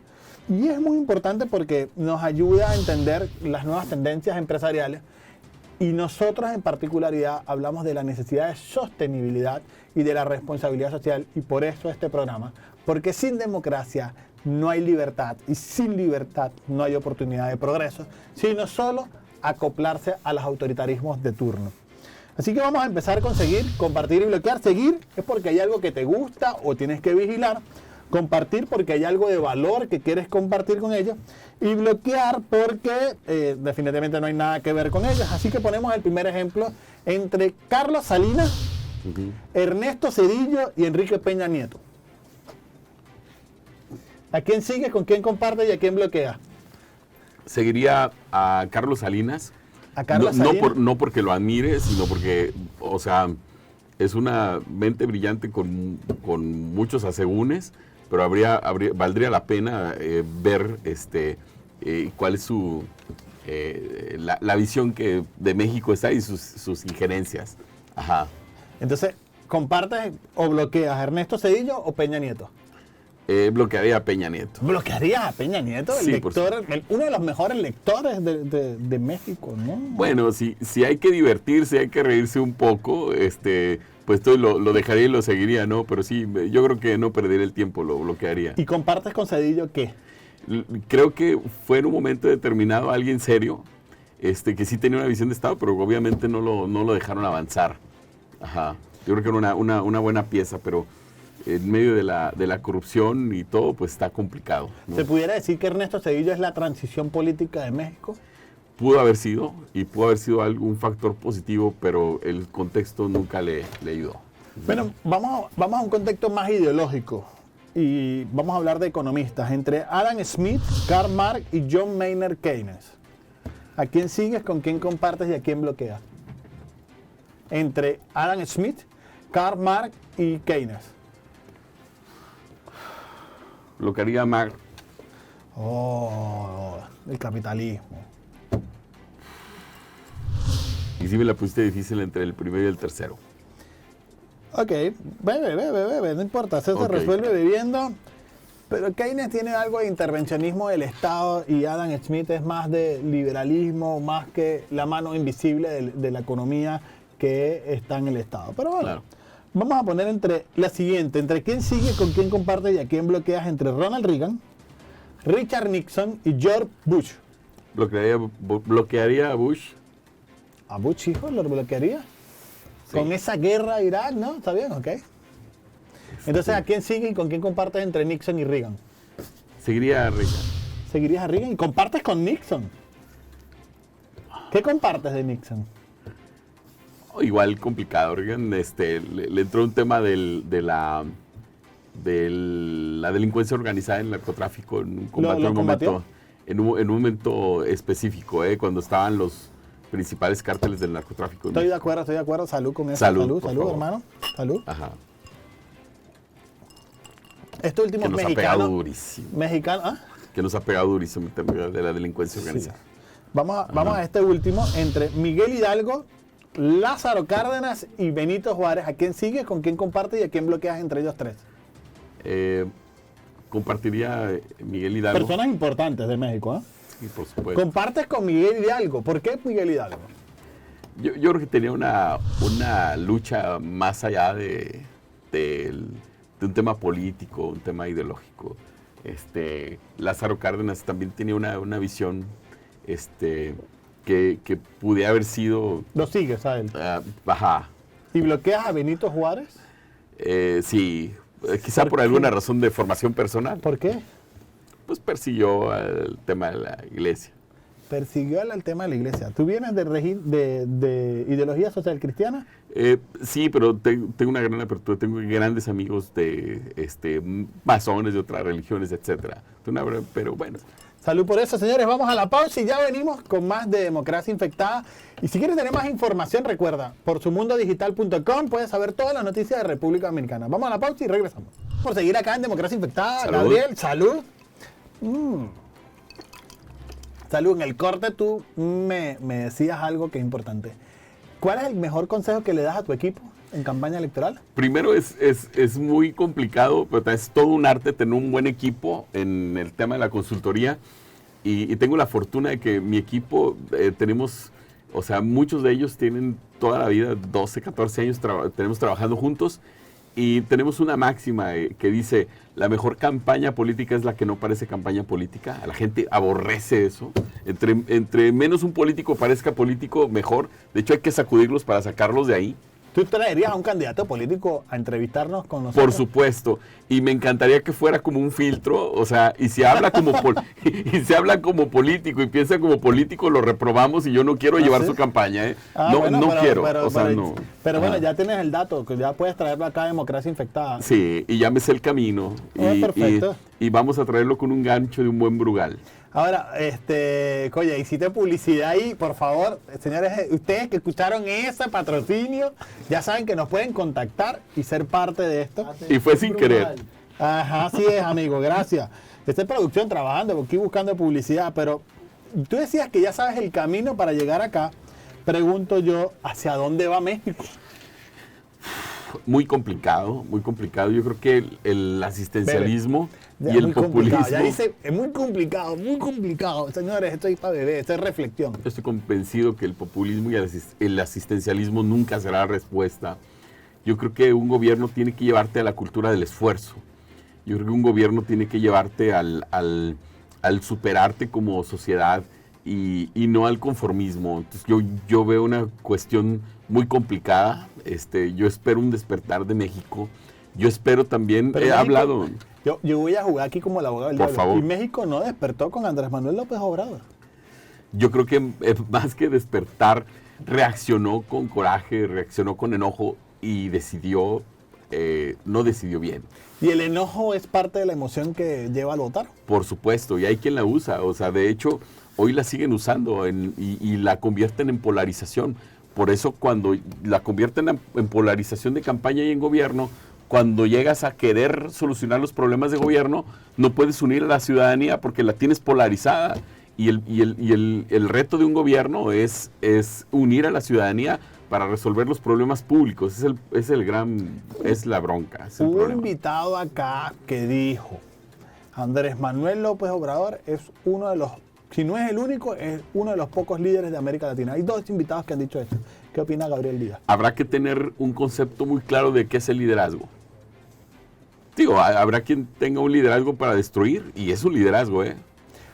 Speaker 1: Y es muy importante porque nos ayuda a entender las nuevas tendencias empresariales, y nosotros en particularidad hablamos de la necesidad de sostenibilidad y de la responsabilidad social, y por eso este programa, porque sin democracia no hay libertad, y sin libertad no hay oportunidad de progreso, sino solo acoplarse a los autoritarismos de turno. Así que vamos a empezar con seguir, compartir y bloquear. Seguir es porque hay algo que te gusta o tienes que vigilar. Compartir porque hay algo de valor que quieres compartir con ellos, y bloquear porque definitivamente no hay nada que ver con ellos. Así que ponemos el primer ejemplo entre Carlos Salinas, Ernesto Zedillo y Enrique Peña Nieto. ¿A quién sigues, con quién compartes y a quién bloqueas?
Speaker 2: Seguiría a Carlos Salinas.
Speaker 1: ¿A Carlos Salinas?
Speaker 2: No porque lo admire, sino porque, o sea, es una mente brillante con muchos asegúnes, pero valdría la pena ver cuál es la visión que de México está y sus injerencias. Ajá.
Speaker 1: Entonces, ¿compartes o bloqueas a Ernesto Zedillo o Peña Nieto?
Speaker 2: Bloquearía a Peña Nieto.
Speaker 1: ¿Bloquearías a Peña Nieto?
Speaker 2: Sí,
Speaker 1: uno de los mejores lectores de México, ¿no?
Speaker 2: Bueno, si hay que divertirse, hay que reírse un poco, pues lo dejaría y lo seguiría, ¿no? Pero sí, yo creo que no perdería el tiempo, lo bloquearía.
Speaker 1: ¿Y compartes con Zedillo qué?
Speaker 2: Creo que fue en un momento determinado alguien serio, que sí tenía una visión de Estado, pero obviamente no lo dejaron avanzar. Ajá. Yo creo que era una buena pieza, pero en medio de la corrupción y todo, pues está complicado, ¿no?
Speaker 1: ¿Se pudiera decir que Ernesto Zedillo es la transición política de México?
Speaker 2: Pudo haber sido algún factor positivo, pero el contexto nunca le ayudó.
Speaker 1: Bueno, vamos a un contexto más ideológico y vamos a hablar de economistas. Entre Adam Smith, Karl Marx y John Maynard Keynes. ¿A quién sigues, con quién compartes y a quién bloqueas? Entre Adam Smith, Karl Marx y Keynes.
Speaker 2: Bloquearía a Marx.
Speaker 1: Oh, el capitalismo.
Speaker 2: Y sí me la pusiste difícil entre el primero y el tercero.
Speaker 1: Ok, bebe, no importa, eso se resuelve bebiendo. Pero Keynes tiene algo de intervencionismo del Estado y Adam Smith es más de liberalismo, más que la mano invisible de la economía que está en el Estado. Pero bueno, claro. Vamos a poner entre la siguiente, entre quién sigue, con quién comparte y a quién bloqueas, entre Ronald Reagan, Richard Nixon y George Bush.
Speaker 2: ¿Bloquearía a Bush?
Speaker 1: ¿A Bush, hijo? ¿Lo bloquearía? Sí. Con esa guerra a Irak, ¿no? ¿Está bien? Ok. Entonces, ¿a quién sigue y con quién compartes entre Nixon y Reagan?
Speaker 2: Seguiría a Reagan.
Speaker 1: ¿Seguirías a Reagan? ¿Y compartes con Nixon? ¿Qué compartes de Nixon?
Speaker 2: Igual complicado. Reagan le entró un tema de la delincuencia organizada en el narcotráfico en un combate en un momento específico, cuando estaban los principales cárteles del narcotráfico.
Speaker 1: Estoy de acuerdo. Salud con eso. Salud, hermano. Salud.
Speaker 2: Ajá.
Speaker 1: Este último
Speaker 2: que nos ha pegado durísimo.
Speaker 1: Mexicano, ¿ah?
Speaker 2: Que nos ha pegado durísimo en términos de la delincuencia organizada.
Speaker 1: Sí. Vamos a este último, entre Miguel Hidalgo, Lázaro Cárdenas y Benito Juárez. ¿A quién sigues, con quién compartes y a quién bloqueas entre ellos tres?
Speaker 2: Compartiría Miguel Hidalgo.
Speaker 1: Personas importantes de México, ¿eh?
Speaker 2: Sí, por supuesto.
Speaker 1: Compartes con Miguel Hidalgo. ¿Por qué Miguel Hidalgo?
Speaker 2: Yo creo que tenía una lucha más allá de un tema político, un tema ideológico. Lázaro Cárdenas también tenía una visión que pudiera haber sido...
Speaker 1: ¿Lo sigues a él?
Speaker 2: Ajá.
Speaker 1: ¿Y bloqueas a Benito Juárez?
Speaker 2: Sí, quizá por alguna razón de formación personal.
Speaker 1: ¿Por qué?
Speaker 2: Pues persiguió el tema de la iglesia.
Speaker 1: Persiguió el tema de la iglesia. ¿Tú vienes de ideología social cristiana?
Speaker 2: Sí, pero tengo una gran apertura. Tengo grandes amigos de masones de otras religiones, etcétera. Pero bueno.
Speaker 1: Salud por eso, señores. Vamos a la pausa y ya venimos con más de Democracia Infectada. Y si quieres tener más información, recuerda, por sumundodigital.com puedes saber todas las noticias de República Dominicana. Vamos a la pausa y regresamos. Por seguir acá en Democracia Infectada, salud. Gabriel, salud. Salud, en el corte tú me decías algo que es importante. ¿Cuál es el mejor consejo que le das a tu equipo en campaña electoral?
Speaker 2: Primero es muy complicado, pero es todo un arte tener un buen equipo en el tema de la consultoría y tengo la fortuna de que mi equipo tenemos, o sea, muchos de ellos tienen toda la vida, 12, 14 años tenemos trabajando juntos y tenemos una máxima que dice, la mejor campaña política es la que no parece campaña política. A la gente aborrece eso. Entre menos un político parezca político, mejor. De hecho, hay que sacudirlos para sacarlos de ahí.
Speaker 1: ¿Tú traerías a un candidato político a entrevistarnos con nosotros?
Speaker 2: Por supuesto. Y me encantaría que fuera como un filtro. O sea, y si habla como, y se habla como político y piensa como político, lo reprobamos y yo no quiero llevar su campaña. No quiero.
Speaker 1: Pero bueno, ya tienes el dato, que ya puedes traerlo acá a Democracia Infectada.
Speaker 2: Sí, y ya me sé el camino.
Speaker 1: Perfecto.
Speaker 2: Y vamos a traerlo con un gancho de un buen Brugal.
Speaker 1: Ahora, Coya, hiciste publicidad ahí, por favor, señores, ustedes que escucharon ese patrocinio, ya saben que nos pueden contactar y ser parte de esto.
Speaker 2: Y fue sin querer.
Speaker 1: Ajá, así es, amigo, gracias. Esta es producción trabajando, aquí buscando publicidad, pero tú decías que ya sabes el camino para llegar acá. Pregunto yo, ¿hacia dónde va México?
Speaker 2: Muy complicado, muy complicado. Yo creo que el asistencialismo y el populismo...
Speaker 1: Ya dice, es muy complicado. Señores, esto es para bebé, esto es reflexión.
Speaker 2: Yo estoy convencido que el populismo y el asistencialismo nunca será la respuesta. Yo creo que un gobierno tiene que llevarte a la cultura del esfuerzo. Yo creo que un gobierno tiene que llevarte al superarte como sociedad y no al conformismo. Entonces yo veo una cuestión muy complicada. Yo espero un despertar de México. Yo espero también, hablado...
Speaker 1: Yo voy a jugar aquí como el abogado del
Speaker 2: diablo. Por favor.
Speaker 1: Y México no despertó con Andrés Manuel López Obrador.
Speaker 2: Yo creo que más que despertar, reaccionó con coraje, reaccionó con enojo y no decidió bien.
Speaker 1: ¿Y el enojo es parte de la emoción que lleva al votar?
Speaker 2: Por supuesto, y hay quien la usa. O sea, de hecho, hoy la siguen usando y la convierten en polarización. Por eso cuando la convierten en polarización de campaña y en gobierno, cuando llegas a querer solucionar los problemas de gobierno, no puedes unir a la ciudadanía porque la tienes polarizada. el reto de un gobierno es unir a la ciudadanía para resolver los problemas públicos. Es la bronca. Es el
Speaker 1: Hubo un
Speaker 2: problema.
Speaker 1: invitado acá que dijo, Andrés Manuel López Obrador es uno de los, si no es el único, es uno de los pocos líderes de América Latina. Hay 2 invitados que han dicho esto. ¿Qué opina Gabriel Díaz?
Speaker 2: Habrá que tener un concepto muy claro de qué es el liderazgo. Digo, habrá quien tenga un liderazgo para destruir, y es un liderazgo, ¿eh?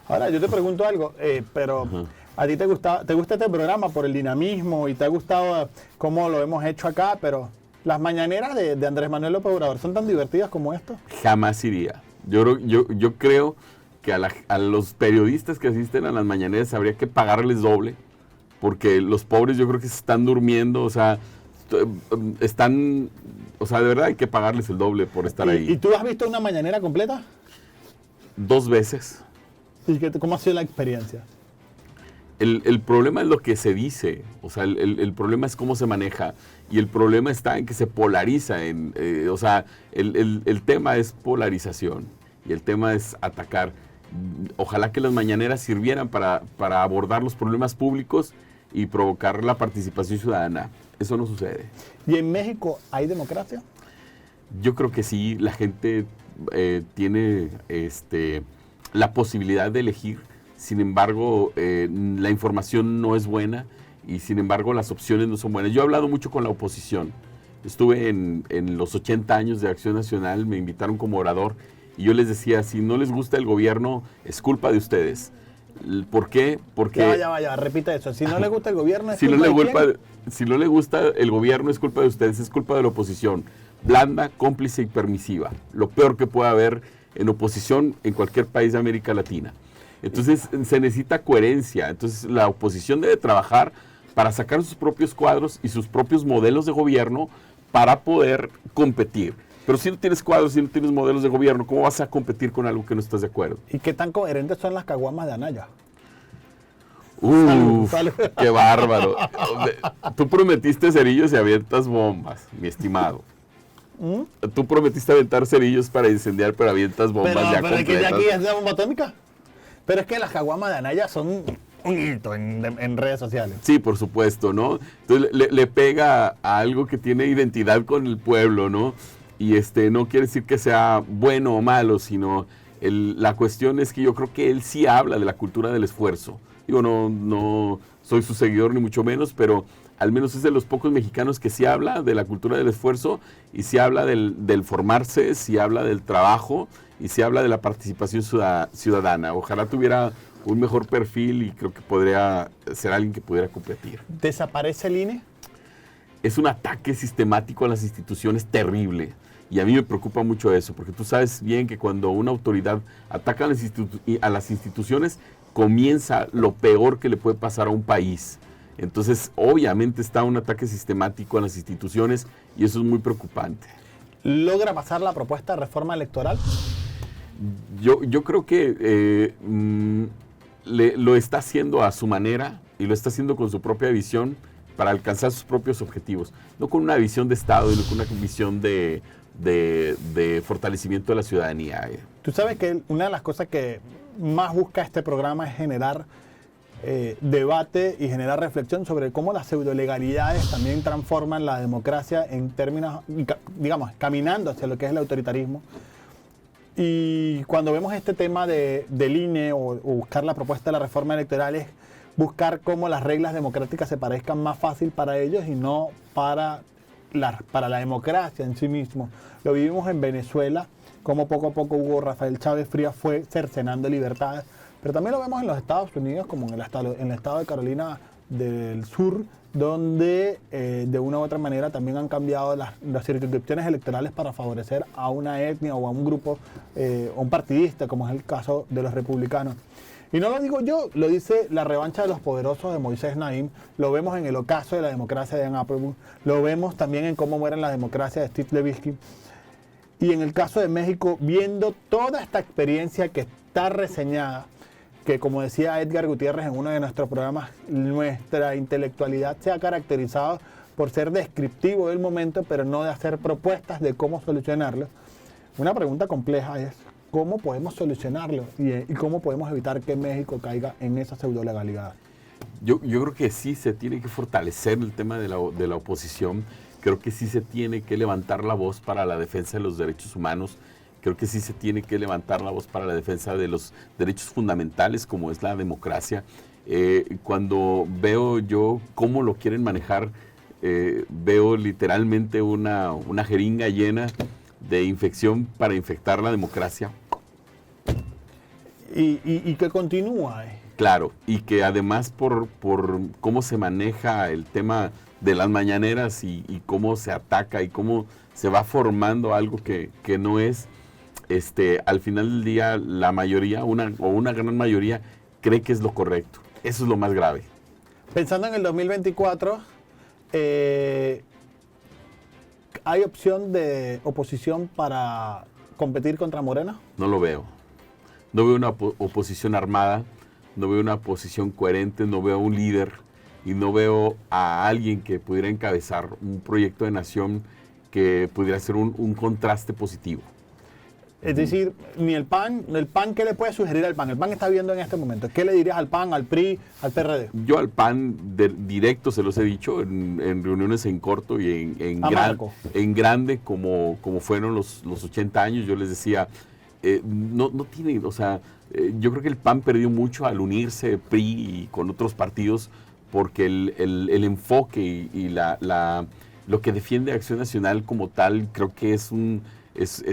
Speaker 1: Ahora, yo te pregunto algo, pero
Speaker 2: Ajá.
Speaker 1: a ti te gusta este programa por el dinamismo y te ha gustado cómo lo hemos hecho acá, pero las mañaneras de Andrés Manuel López Obrador son tan divertidas como esto.
Speaker 2: Jamás iría. Yo creo que a los periodistas que asisten a las mañaneras habría que pagarles doble, porque los pobres yo creo que se están durmiendo, o sea, de verdad hay que pagarles el doble por estar ahí.
Speaker 1: ¿Y tú has visto una mañanera completa?
Speaker 2: 2 veces.
Speaker 1: ¿Y cómo ha sido la experiencia?
Speaker 2: El problema es lo que se dice, o sea, el problema es cómo se maneja, y el problema está en que se polariza, el tema es polarización, y el tema es atacar. Ojalá que las mañaneras sirvieran para abordar los problemas públicos y provocar la participación ciudadana. Eso no sucede.
Speaker 1: ¿Y en México hay democracia?
Speaker 2: Yo creo que sí, la gente tiene la posibilidad de elegir. Sin embargo, la información no es buena y sin embargo las opciones no son buenas. Yo he hablado mucho con la oposición. Estuve en los 80 años de Acción Nacional, me invitaron como orador y yo les decía, si no les gusta el gobierno, es culpa de ustedes. ¿Por qué? Porque...
Speaker 1: Ya, repita eso. Si no le gusta el gobierno, es
Speaker 2: si
Speaker 1: culpa
Speaker 2: no
Speaker 1: de quién.
Speaker 2: Si no le gusta el gobierno, es culpa de ustedes, es culpa de la oposición. Blanda, cómplice y permisiva. Lo peor que puede haber en oposición en cualquier país de América Latina. Entonces se necesita coherencia. Entonces la oposición debe trabajar para sacar sus propios cuadros y sus propios modelos de gobierno para poder competir. Pero si no tienes cuadros, si no tienes modelos de gobierno, ¿cómo vas a competir con algo que no estás de acuerdo?
Speaker 1: ¿Y qué tan coherentes son las caguamas de Anaya?
Speaker 2: Salud. ¡Qué bárbaro! Tú prometiste cerillos y avientas bombas, mi estimado. Tú prometiste aventar cerillos para incendiar, pero avientas bombas ya completas.
Speaker 1: Es que ya aquí es la bomba atómica. Pero es que las caguamas de Anaya son un hito en redes sociales.
Speaker 2: Sí, por supuesto, ¿no? Entonces le pega a algo que tiene identidad con el pueblo, ¿no? Y no quiere decir que sea bueno o malo, sino la cuestión es que yo creo que él sí habla de la cultura del esfuerzo. Digo, no soy su seguidor ni mucho menos, pero al menos es de los pocos mexicanos que sí habla de la cultura del esfuerzo y sí habla del formarse, sí habla del trabajo y sí habla de la participación ciudadana. Ojalá tuviera un mejor perfil y creo que podría ser alguien que pudiera competir.
Speaker 1: ¿Desaparece el INE?
Speaker 2: Es un ataque sistemático a las instituciones terrible. Y a mí me preocupa mucho eso, porque tú sabes bien que cuando una autoridad ataca a las instituciones, comienza lo peor que le puede pasar a un país. Entonces, obviamente está un ataque sistemático a las instituciones y eso es muy preocupante.
Speaker 1: ¿Logra pasar la propuesta de reforma electoral?
Speaker 2: Yo creo que lo está haciendo a su manera y lo está haciendo con su propia visión para alcanzar sus propios objetivos. No con una visión de Estado, sino con una visión de fortalecimiento de la ciudadanía.
Speaker 1: Tú sabes que una de las cosas que más busca este programa es generar debate y generar reflexión sobre cómo las pseudolegalidades también transforman la democracia en términos, digamos, caminando hacia lo que es el autoritarismo. Y cuando vemos este tema del INE o buscar la propuesta de la reforma electoral es buscar cómo las reglas democráticas se parezcan más fácil para ellos y no para la democracia en sí mismo. Lo vivimos en Venezuela, como poco a poco Hugo Rafael Chávez Frías fue cercenando libertades, pero también lo vemos en los Estados Unidos, como en el estado de Carolina del Sur, donde de una u otra manera también han cambiado las circunscripciones electorales para favorecer a una etnia o a un grupo, o un partidista, como es el caso de los republicanos. Y no lo digo yo, lo dice La revancha de los poderosos de Moisés Naim, lo vemos en El ocaso de la democracia de Ian Applebaum, lo vemos también en Cómo mueren la democracia de Steve Levitsky. Y en el caso de México, viendo toda esta experiencia que está reseñada, que como decía Edgar Gutiérrez en uno de nuestros programas, nuestra intelectualidad se ha caracterizado por ser descriptivo del momento, pero no de hacer propuestas de cómo solucionarlo. Una pregunta compleja es, cómo podemos solucionarlo y cómo podemos evitar que México caiga en esa pseudo legalidad.
Speaker 2: Yo creo que sí se tiene que fortalecer el tema de la oposición. Creo que sí se tiene que levantar la voz para la defensa de los derechos humanos. Creo que sí se tiene que levantar la voz para la defensa de los derechos fundamentales, como es la democracia. Cuando veo yo cómo lo quieren manejar, veo literalmente una jeringa llena de infección para infectar la democracia.
Speaker 1: Y que continúa.
Speaker 2: Claro, y que además por cómo se maneja el tema de las mañaneras y cómo se ataca y cómo se va formando algo que no es, al final del día la mayoría, una gran mayoría, cree que es lo correcto. Eso es lo más grave.
Speaker 1: Pensando en el 2024, ¿hay opción de oposición para competir contra Morena?
Speaker 2: No lo veo. No veo una oposición armada, no veo una oposición coherente, no veo un líder y no veo a alguien que pudiera encabezar un proyecto de nación que pudiera ser un contraste positivo.
Speaker 1: Es decir, ni el PAN, ¿qué le puede sugerir al PAN? El PAN está viendo en este momento. ¿Qué le dirías al PAN, al PRI, al PRD?
Speaker 2: Yo al PAN directo se los he dicho en reuniones en corto y en grande, como fueron los 80 años. Yo les decía, no tiene, o sea, yo creo que el PAN perdió mucho al unirse PRI y con otros partidos porque el enfoque y lo que defiende Acción Nacional como tal, creo que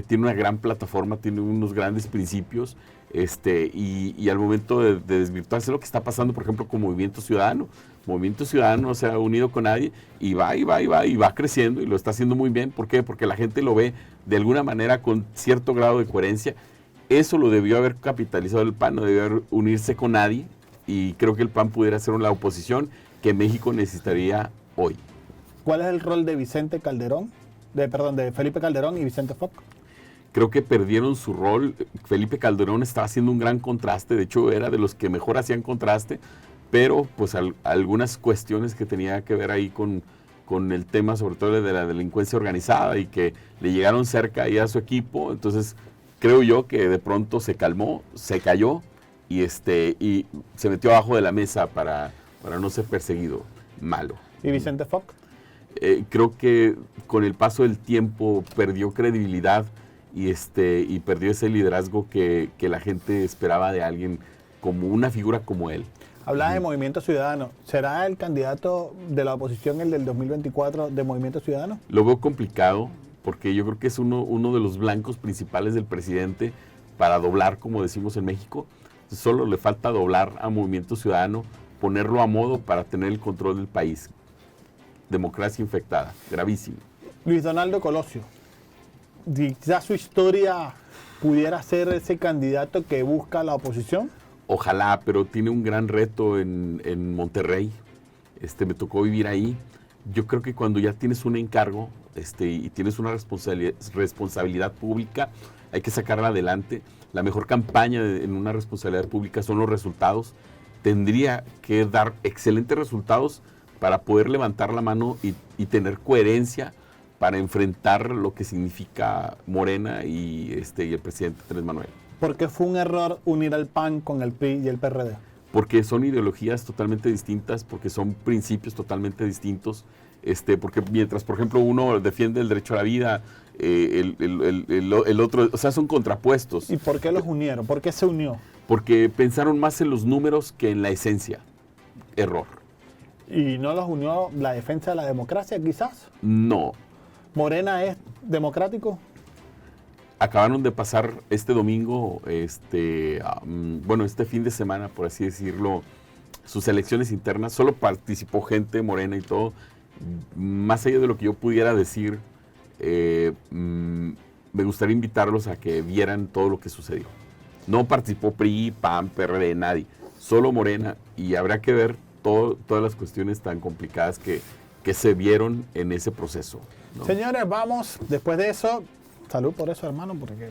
Speaker 2: tiene una gran plataforma, tiene unos grandes principios, y al momento de desvirtuarse lo que está pasando, por ejemplo, con Movimiento Ciudadano. Movimiento Ciudadano no se ha unido con nadie y va creciendo y lo está haciendo muy bien. ¿Por qué? Porque la gente lo ve de alguna manera con cierto grado de coherencia. Eso lo debió haber capitalizado el PAN, no debió haber unirse con nadie, y creo que el PAN pudiera ser la oposición que México necesitaría hoy.
Speaker 1: ¿Cuál es el rol de de Felipe Calderón y Vicente Fox?
Speaker 2: Creo que perdieron su rol. Felipe Calderón estaba haciendo un gran contraste, de hecho era de los que mejor hacían contraste, pero pues algunas cuestiones que tenía que ver ahí con el tema, sobre todo de la delincuencia organizada, y que le llegaron cerca ahí a su equipo. Entonces creo yo que de pronto se calmó, se cayó y se metió abajo de la mesa para no ser perseguido malo.
Speaker 1: ¿Y Vicente Fox?
Speaker 2: Creo que con el paso del tiempo perdió credibilidad y perdió ese liderazgo que la gente esperaba de alguien como una figura como él.
Speaker 1: Hablaba de Movimiento Ciudadano. ¿Será el candidato de la oposición, el del 2024, de Movimiento Ciudadano?
Speaker 2: Lo veo complicado porque yo creo que es uno de los blancos principales del presidente para doblar, como decimos en México. Solo le falta doblar a Movimiento Ciudadano, ponerlo a modo para tener el control del país. Democracia infectada, gravísimo.
Speaker 1: Luis Donaldo Colosio, quizás su historia pudiera ser ese candidato que busca la oposición.
Speaker 2: Ojalá, pero tiene un gran reto en Monterrey. Me tocó vivir ahí. Yo creo que cuando ya tienes un encargo y tienes una responsabilidad pública, hay que sacarla adelante. La mejor campaña en una responsabilidad pública son los resultados. Tendría que dar excelentes resultados para poder levantar la mano y tener coherencia para enfrentar lo que significa Morena y el presidente Andrés Manuel.
Speaker 1: ¿Por qué fue un error unir al PAN con el PRI y el PRD?
Speaker 2: Porque son ideologías totalmente distintas, porque son principios totalmente distintos, porque mientras, por ejemplo, uno defiende el derecho a la vida, el otro, o sea, son contrapuestos.
Speaker 1: ¿Y por qué los unieron? ¿Por qué se unió?
Speaker 2: Porque pensaron más en los números que en la esencia. Error.
Speaker 1: ¿Y no los unió la defensa de la democracia, quizás?
Speaker 2: No.
Speaker 1: ¿Morena es democrático?
Speaker 2: Acabaron de pasar este domingo, este fin de semana, por así decirlo, sus elecciones internas. Solo participó gente Morena y todo. Más allá de lo que yo pudiera decir, me gustaría invitarlos a que vieran todo lo que sucedió. No participó PRI, PAN, PRD, nadie. Solo Morena, y habrá que ver todas las cuestiones tan complicadas que se vieron en ese proceso, ¿no?
Speaker 1: Señores, vamos, después de eso, salud por eso, hermano, porque...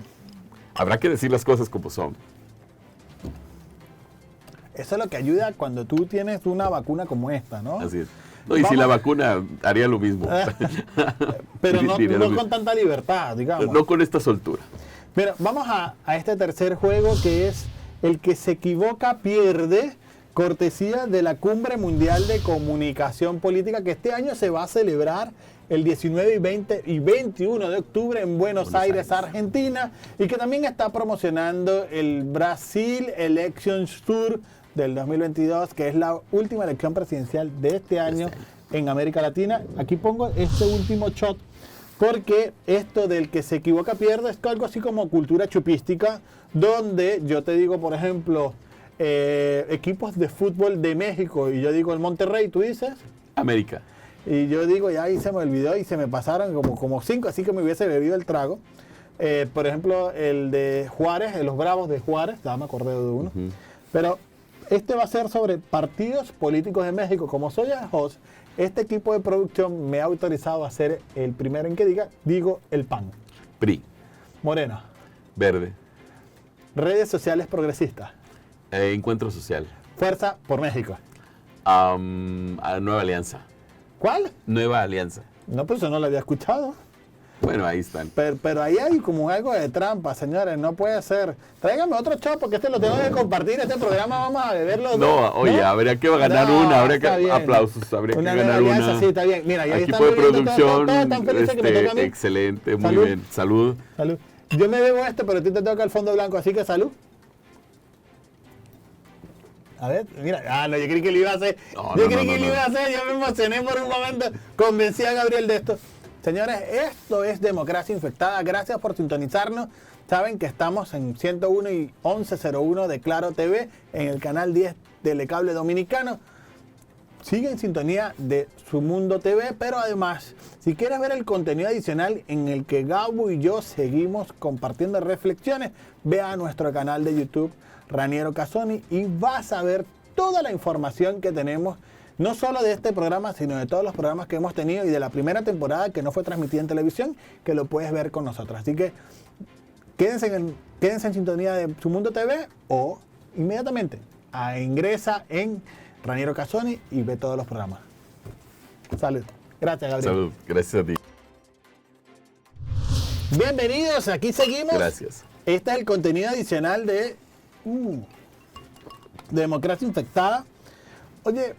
Speaker 2: Habrá que decir las cosas como son.
Speaker 1: Eso es lo que ayuda cuando tú tienes una vacuna como esta, ¿no?
Speaker 2: Así es. No, y si la vacuna haría lo mismo.
Speaker 1: Pero no con tanta libertad, digamos.
Speaker 2: No con esta soltura.
Speaker 1: Mira, vamos a este tercer juego, que es el que se equivoca pierde, cortesía de la Cumbre Mundial de Comunicación Política, que este año se va a celebrar el 19, 20 y 21 de octubre en Buenos Aires, Argentina, y que también está promocionando el Brasil Elections Tour del 2022, que es la última elección presidencial de este año en América Latina. Aquí pongo este último shot, porque esto del que se equivoca pierde es algo así como cultura chupística, donde yo te digo, por ejemplo, equipos de fútbol de México, y yo digo el Monterrey, ¿tú dices?
Speaker 2: América.
Speaker 1: Y yo digo, ya ahí se me olvidó y se me pasaron como 5, así que me hubiese bebido el trago. Por ejemplo, el de Juárez, los Bravos de Juárez, ya me acordé de uno. Pero este va a ser sobre partidos políticos de México. Como soy el host, este equipo de producción me ha autorizado a ser el primero en que digo el PAN.
Speaker 2: PRI.
Speaker 1: Morena.
Speaker 2: Verde.
Speaker 1: Redes sociales progresistas.
Speaker 2: Encuentro Social.
Speaker 1: Fuerza por México.
Speaker 2: Nueva Alianza.
Speaker 1: ¿Cuál?
Speaker 2: Nueva Alianza.
Speaker 1: No, pues eso no lo había escuchado.
Speaker 2: Bueno, ahí están.
Speaker 1: Pero ahí hay como algo de trampa, señores, no puede ser. Tráigame otro shot porque este lo tengo que compartir, este programa vamos a beberlo.
Speaker 2: No, oye, habría que ganar una, habría que aplausos, habría que ganar una.
Speaker 1: Sí, está bien. Mira, y ahí
Speaker 2: equipo de producción,
Speaker 1: que me toca a mí.
Speaker 2: Excelente, muy bien. Salud.
Speaker 1: Salud. Yo me bebo este, pero a ti te toca el fondo blanco, así que salud. A ver, mira, no, yo creí que lo iba a hacer. Yo me emocioné por un momento, convencí a Gabriel de esto. Señores, esto es Democracia Infectada. Gracias por sintonizarnos. Saben que estamos en 101 y 1101 de Claro TV, en el canal 10 Telecable Dominicano. Sigue en sintonía de Su Mundo TV, pero además, si quieres ver el contenido adicional en el que Gabo y yo seguimos compartiendo reflexiones, ve a nuestro canal de YouTube, Raniero Casoni, y vas a ver toda la información que tenemos, no solo de este programa, sino de todos los programas que hemos tenido y de la primera temporada que no fue transmitida en televisión, que lo puedes ver con nosotros. Así que quédense en sintonía de Su Mundo TV o inmediatamente ingresa en Raniero Casoni y ve todos los programas. Salud. Gracias, Gabriel.
Speaker 2: Salud. Gracias a ti.
Speaker 1: Bienvenidos, aquí seguimos.
Speaker 2: Gracias.
Speaker 1: Este es el contenido adicional de Democracia Infectada. Oye,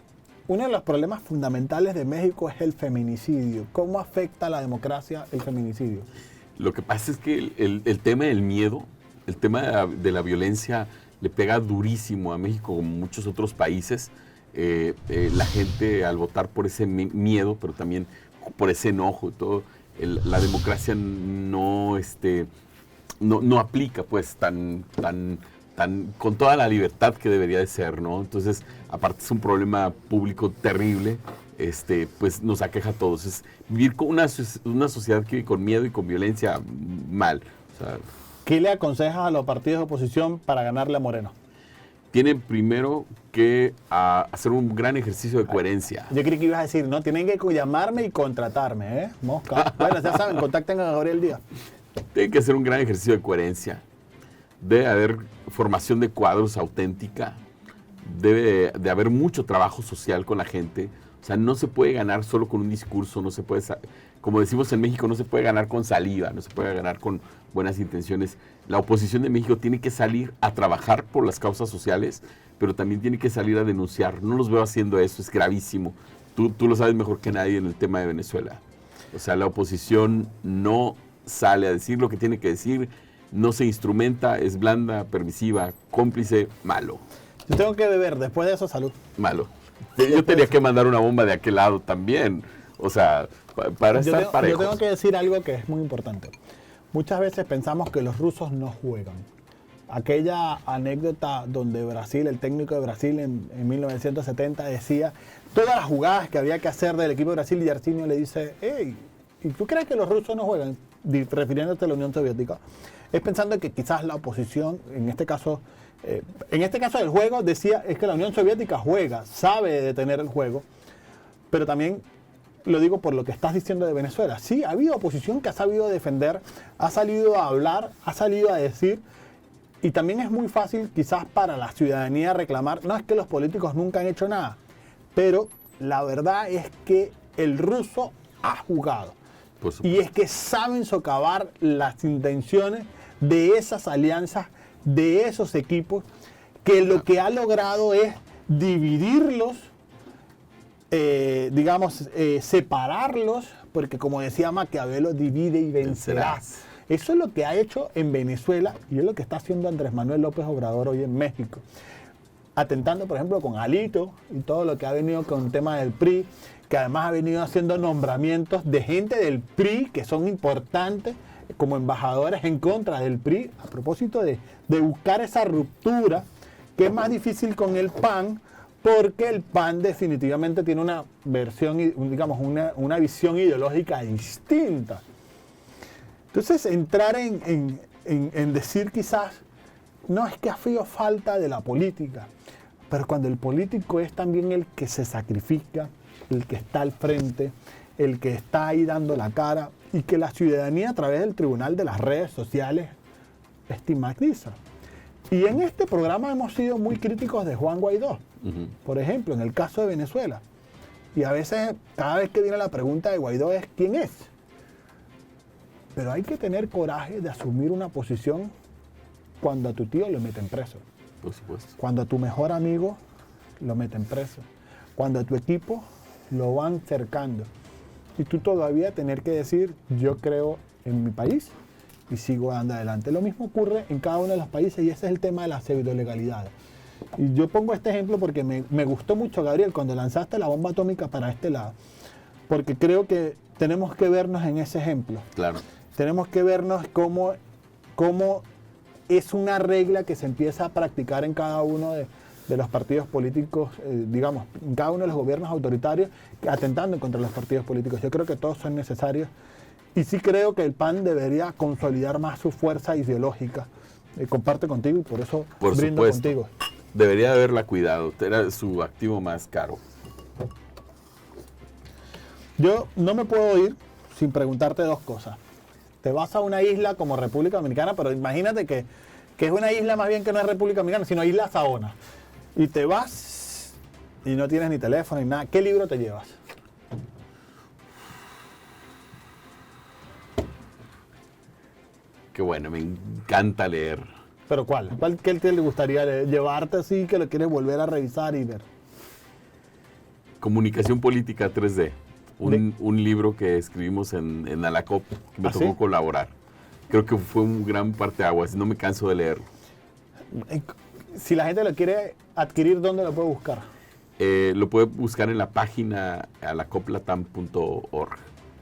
Speaker 1: uno de los problemas fundamentales de México es el feminicidio. ¿Cómo afecta a la democracia el feminicidio?
Speaker 2: Lo que pasa es que el tema del miedo, el tema de la violencia le pega durísimo a México como muchos otros países. La gente al votar por ese miedo, pero también por ese enojo y todo, la democracia no aplica pues tan con toda la libertad que debería de ser, ¿no? Entonces, aparte es un problema público terrible, pues nos aqueja a todos. Es vivir con una sociedad que vive con miedo y con violencia mal. O sea,
Speaker 1: ¿qué le aconsejas a los partidos de oposición para ganarle a Moreno?
Speaker 2: Tienen primero que hacer un gran ejercicio de coherencia.
Speaker 1: Yo creí que ibas a decir, no, tienen que llamarme y contratarme, ¿eh? Mosca. Bueno, ya saben, contacten a Gabriel Díaz.
Speaker 2: Tienen que hacer un gran ejercicio de coherencia. Debe haber formación de cuadros auténtica. Debe de haber mucho trabajo social con la gente. O sea, no se puede ganar solo con un discurso, no se puede, como decimos en México, no se puede ganar con saliva, no se puede ganar con buenas intenciones. La oposición de México tiene que salir a trabajar por las causas sociales, pero también tiene que salir a denunciar. No los veo haciendo eso, es gravísimo. Tú lo sabes mejor que nadie en el tema de Venezuela. O sea, la oposición no sale a decir lo que tiene que decir, no se instrumenta, es blanda, permisiva, cómplice, malo.
Speaker 1: Yo tengo que beber, después de eso, salud.
Speaker 2: Malo. Yo tenía que mandar una bomba de aquel lado también. O sea, para estar parejos.
Speaker 1: Yo tengo que decir algo que es muy importante. Muchas veces pensamos que los rusos no juegan. Aquella anécdota donde Brasil, el técnico de Brasil en 1970 decía todas las jugadas que había que hacer del equipo de Brasil, y Arsenio le dice, hey, ¿y tú crees que los rusos no juegan? Refiriéndote a la Unión Soviética. Es pensando que quizás la oposición, en este caso del juego, decía, es que la Unión Soviética juega, sabe detener el juego, pero también lo digo por lo que estás diciendo de Venezuela. Sí, ha habido oposición que ha sabido defender, ha salido a hablar, ha salido a decir, y también es muy fácil quizás para la ciudadanía reclamar, no es que los políticos nunca han hecho nada, pero la verdad es que el ruso ha jugado. Y es que saben socavar las intenciones de esas alianzas, de esos equipos, que lo que ha logrado es dividirlos, separarlos, porque como decía Maquiavelo, divide y vencerás. Eso es lo que ha hecho en Venezuela y es lo que está haciendo Andrés Manuel López Obrador hoy en México. Atentando, por ejemplo, con Alito y todo lo que ha venido con el tema del PRI, que además ha venido haciendo nombramientos de gente del PRI que son importantes como embajadores en contra del PRI, a propósito de buscar esa ruptura, que es más difícil con el PAN, porque el PAN definitivamente tiene una versión, digamos, una visión ideológica distinta. Entonces, entrar en decir quizás, no es que ha sido falta de la política, pero cuando el político es también el que se sacrifica, el que está al frente, el que está ahí dando la cara, y que la ciudadanía a través del tribunal de las redes sociales estigmatiza. Y en este programa hemos sido muy críticos de Juan Guaidó, por ejemplo, en el caso de Venezuela. Y a veces, cada vez que viene la pregunta de Guaidó es ¿quién es? Pero hay que tener coraje de asumir una posición cuando a tu tío lo meten preso.
Speaker 2: Por supuesto.
Speaker 1: Cuando a tu mejor amigo lo meten preso. Cuando a tu equipo lo van cercando. Y tú todavía tener que decir, yo creo en mi país y sigo dando adelante. Lo mismo ocurre en cada uno de los países y ese es el tema de la pseudolegalidad. Y yo pongo este ejemplo porque me gustó mucho, Gabriel, cuando lanzaste la bomba atómica para este lado. Porque creo que tenemos que vernos en ese ejemplo.
Speaker 2: Claro.
Speaker 1: Tenemos que vernos cómo es una regla que se empieza a practicar en cada uno de los partidos políticos, digamos, en cada uno de los gobiernos autoritarios, atentando contra los partidos políticos. Yo creo que todos son necesarios y sí creo que el PAN debería consolidar más su fuerza ideológica. Comparto contigo y por eso brindo contigo.
Speaker 2: Debería haberla cuidado, era su activo más caro.
Speaker 1: Yo no me puedo ir sin preguntarte dos cosas. Te vas a una isla como República Dominicana, pero imagínate que es una isla más bien que no es República Dominicana, sino Isla Saona. Y te vas y no tienes ni teléfono ni nada. ¿Qué libro te llevas?
Speaker 2: Qué bueno, me encanta leer.
Speaker 1: ¿Pero cuál? ¿Cuál que te le gustaría llevarte así que lo quieres volver a revisar y ver?
Speaker 2: Comunicación Política 3D. Un libro que escribimos en Alacop, que me tocó colaborar. Creo que fue un gran parteaguas, no me canso de leerlo.
Speaker 1: Si la gente lo quiere adquirir, ¿dónde lo puede buscar?
Speaker 2: Lo puede buscar en la página alacoplatam.org.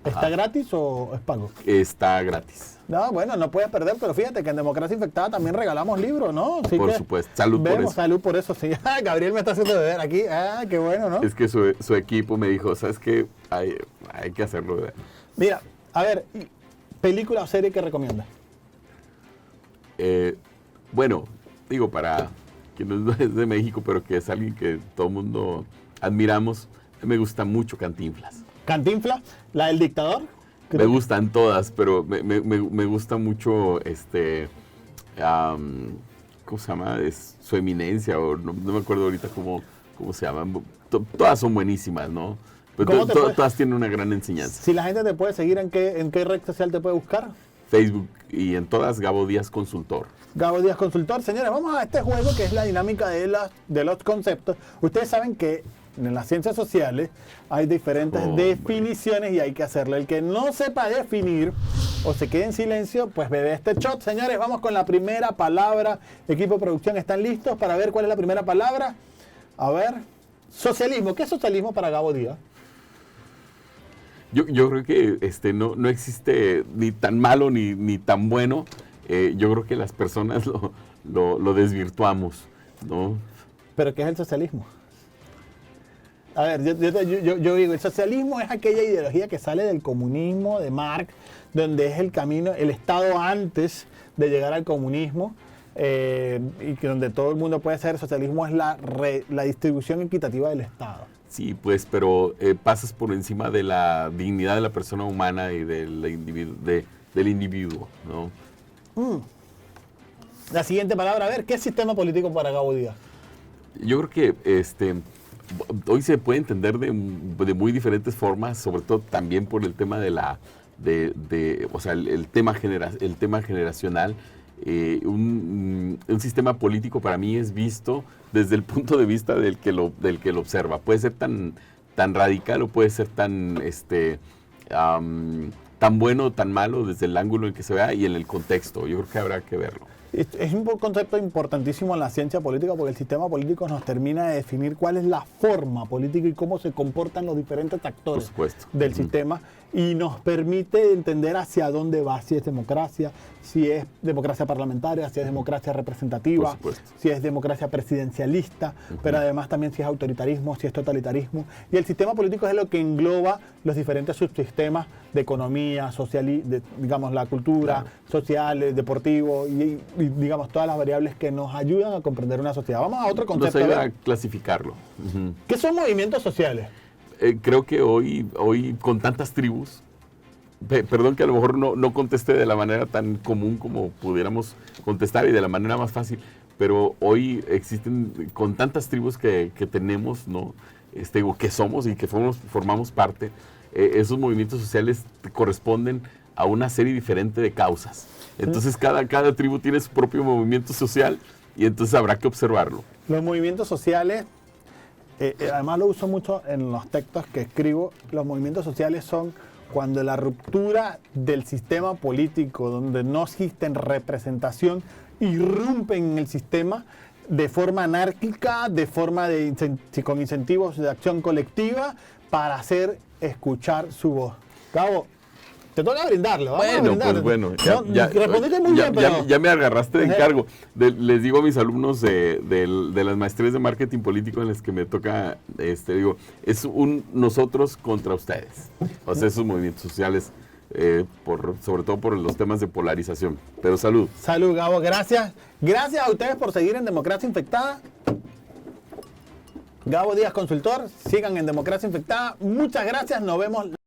Speaker 1: ¿Está gratis o es pago?
Speaker 2: Está gratis.
Speaker 1: No, bueno, no puedes perder, pero fíjate que en Democracia Infectada también regalamos libros, ¿no? Así
Speaker 2: por supuesto, salud por eso.
Speaker 1: Salud por eso, sí. Gabriel me está haciendo beber aquí. Qué bueno, ¿no?
Speaker 2: Es que su equipo me dijo, ¿sabes qué? Hay que hacerlo.
Speaker 1: Mira, a ver, ¿película o serie que recomiendas?
Speaker 2: Bueno, digo, para quien no es de México, pero que es alguien que todo el mundo admiramos, me gusta mucho Cantinflas.
Speaker 1: ¿Cantinflas? ¿La del dictador?
Speaker 2: Me gustan todas, pero me gusta mucho, ¿cómo se llama? Es Su Eminencia, o no me acuerdo ahorita cómo se llaman. Todas son buenísimas, ¿no? Pero todas tienen una gran enseñanza.
Speaker 1: Si la gente te puede seguir, ¿en qué red social te puede buscar?
Speaker 2: Facebook y en todas Gabo Díaz Consultor.
Speaker 1: Gabo Díaz Consultor. Señores, vamos a este juego que es la dinámica de los conceptos. Ustedes saben que en las ciencias sociales hay diferentes definiciones y hay que hacerlo. El que no sepa definir o se quede en silencio, pues bebe este shot. Señores, vamos con la primera palabra. Equipo de producción, ¿están listos para ver cuál es la primera palabra? A ver, socialismo. ¿Qué es socialismo para Gabo Díaz?
Speaker 2: Yo creo que no existe ni tan malo ni tan bueno. Yo creo que las personas lo desvirtuamos, ¿no?
Speaker 1: ¿Pero qué es el socialismo? A ver, yo digo, el socialismo es aquella ideología que sale del comunismo, de Marx, donde es el camino, el estado antes de llegar al comunismo, y que donde todo el mundo puede ser. El socialismo es la distribución equitativa del Estado.
Speaker 2: Sí, pues, pero pasas por encima de la dignidad de la persona humana y del individuo, ¿no?
Speaker 1: La siguiente palabra, a ver, ¿qué es sistema político para Gabo Díaz?
Speaker 2: Yo creo que hoy se puede entender de muy diferentes formas, sobre todo también por el tema o sea, el tema generacional. un sistema político para mí es visto desde el punto de vista del que lo observa. Puede ser tan radical o puede ser tan bueno o tan malo desde el ángulo en que se vea y en el contexto. Yo creo que habrá que verlo.
Speaker 1: Es un concepto importantísimo en la ciencia política porque el sistema político nos termina de definir cuál es la forma política y cómo se comportan los diferentes actores del sistema y nos permite entender hacia dónde va, si es democracia parlamentaria, si es democracia representativa, si es democracia presidencialista, pero además también si es autoritarismo, si es totalitarismo. Y el sistema político es lo que engloba los diferentes subsistemas de economía, social, digamos la cultura, social, deportivo y digamos todas las variables que nos ayudan a comprender una sociedad. Vamos a otro concepto.
Speaker 2: Nos ayuda a clasificarlo.
Speaker 1: ¿Qué son movimientos sociales?
Speaker 2: Creo que hoy con tantas tribus, perdón que a lo mejor no contesté de la manera tan común como pudiéramos contestar y de la manera más fácil, pero hoy existen con tantas tribus que tenemos, ¿no? Que somos y que formamos parte, esos movimientos sociales corresponden a una serie diferente de causas. Entonces cada tribu tiene su propio movimiento social y entonces habrá que observarlo.
Speaker 1: Los movimientos sociales, además lo uso mucho en los textos que escribo, los movimientos sociales son cuando la ruptura del sistema político, donde no existe representación, irrumpen en el sistema de forma anárquica, con incentivos de acción colectiva para hacer escuchar su voz. Cabo, te toca brindarlo.
Speaker 2: Pues bueno,
Speaker 1: respondiste muy bien, pero...
Speaker 2: ya me agarraste de encargo. Les digo a mis alumnos de las maestrías de marketing político en las que me toca, digo, es nosotros contra ustedes. O sea, esos movimientos sociales, sobre todo por los temas de polarización. Pero salud.
Speaker 1: Salud, Gabo, gracias. Gracias a ustedes por seguir en Democracia Infectada. Gabo Díaz, consultor. Sigan en Democracia Infectada. Muchas gracias. Nos vemos.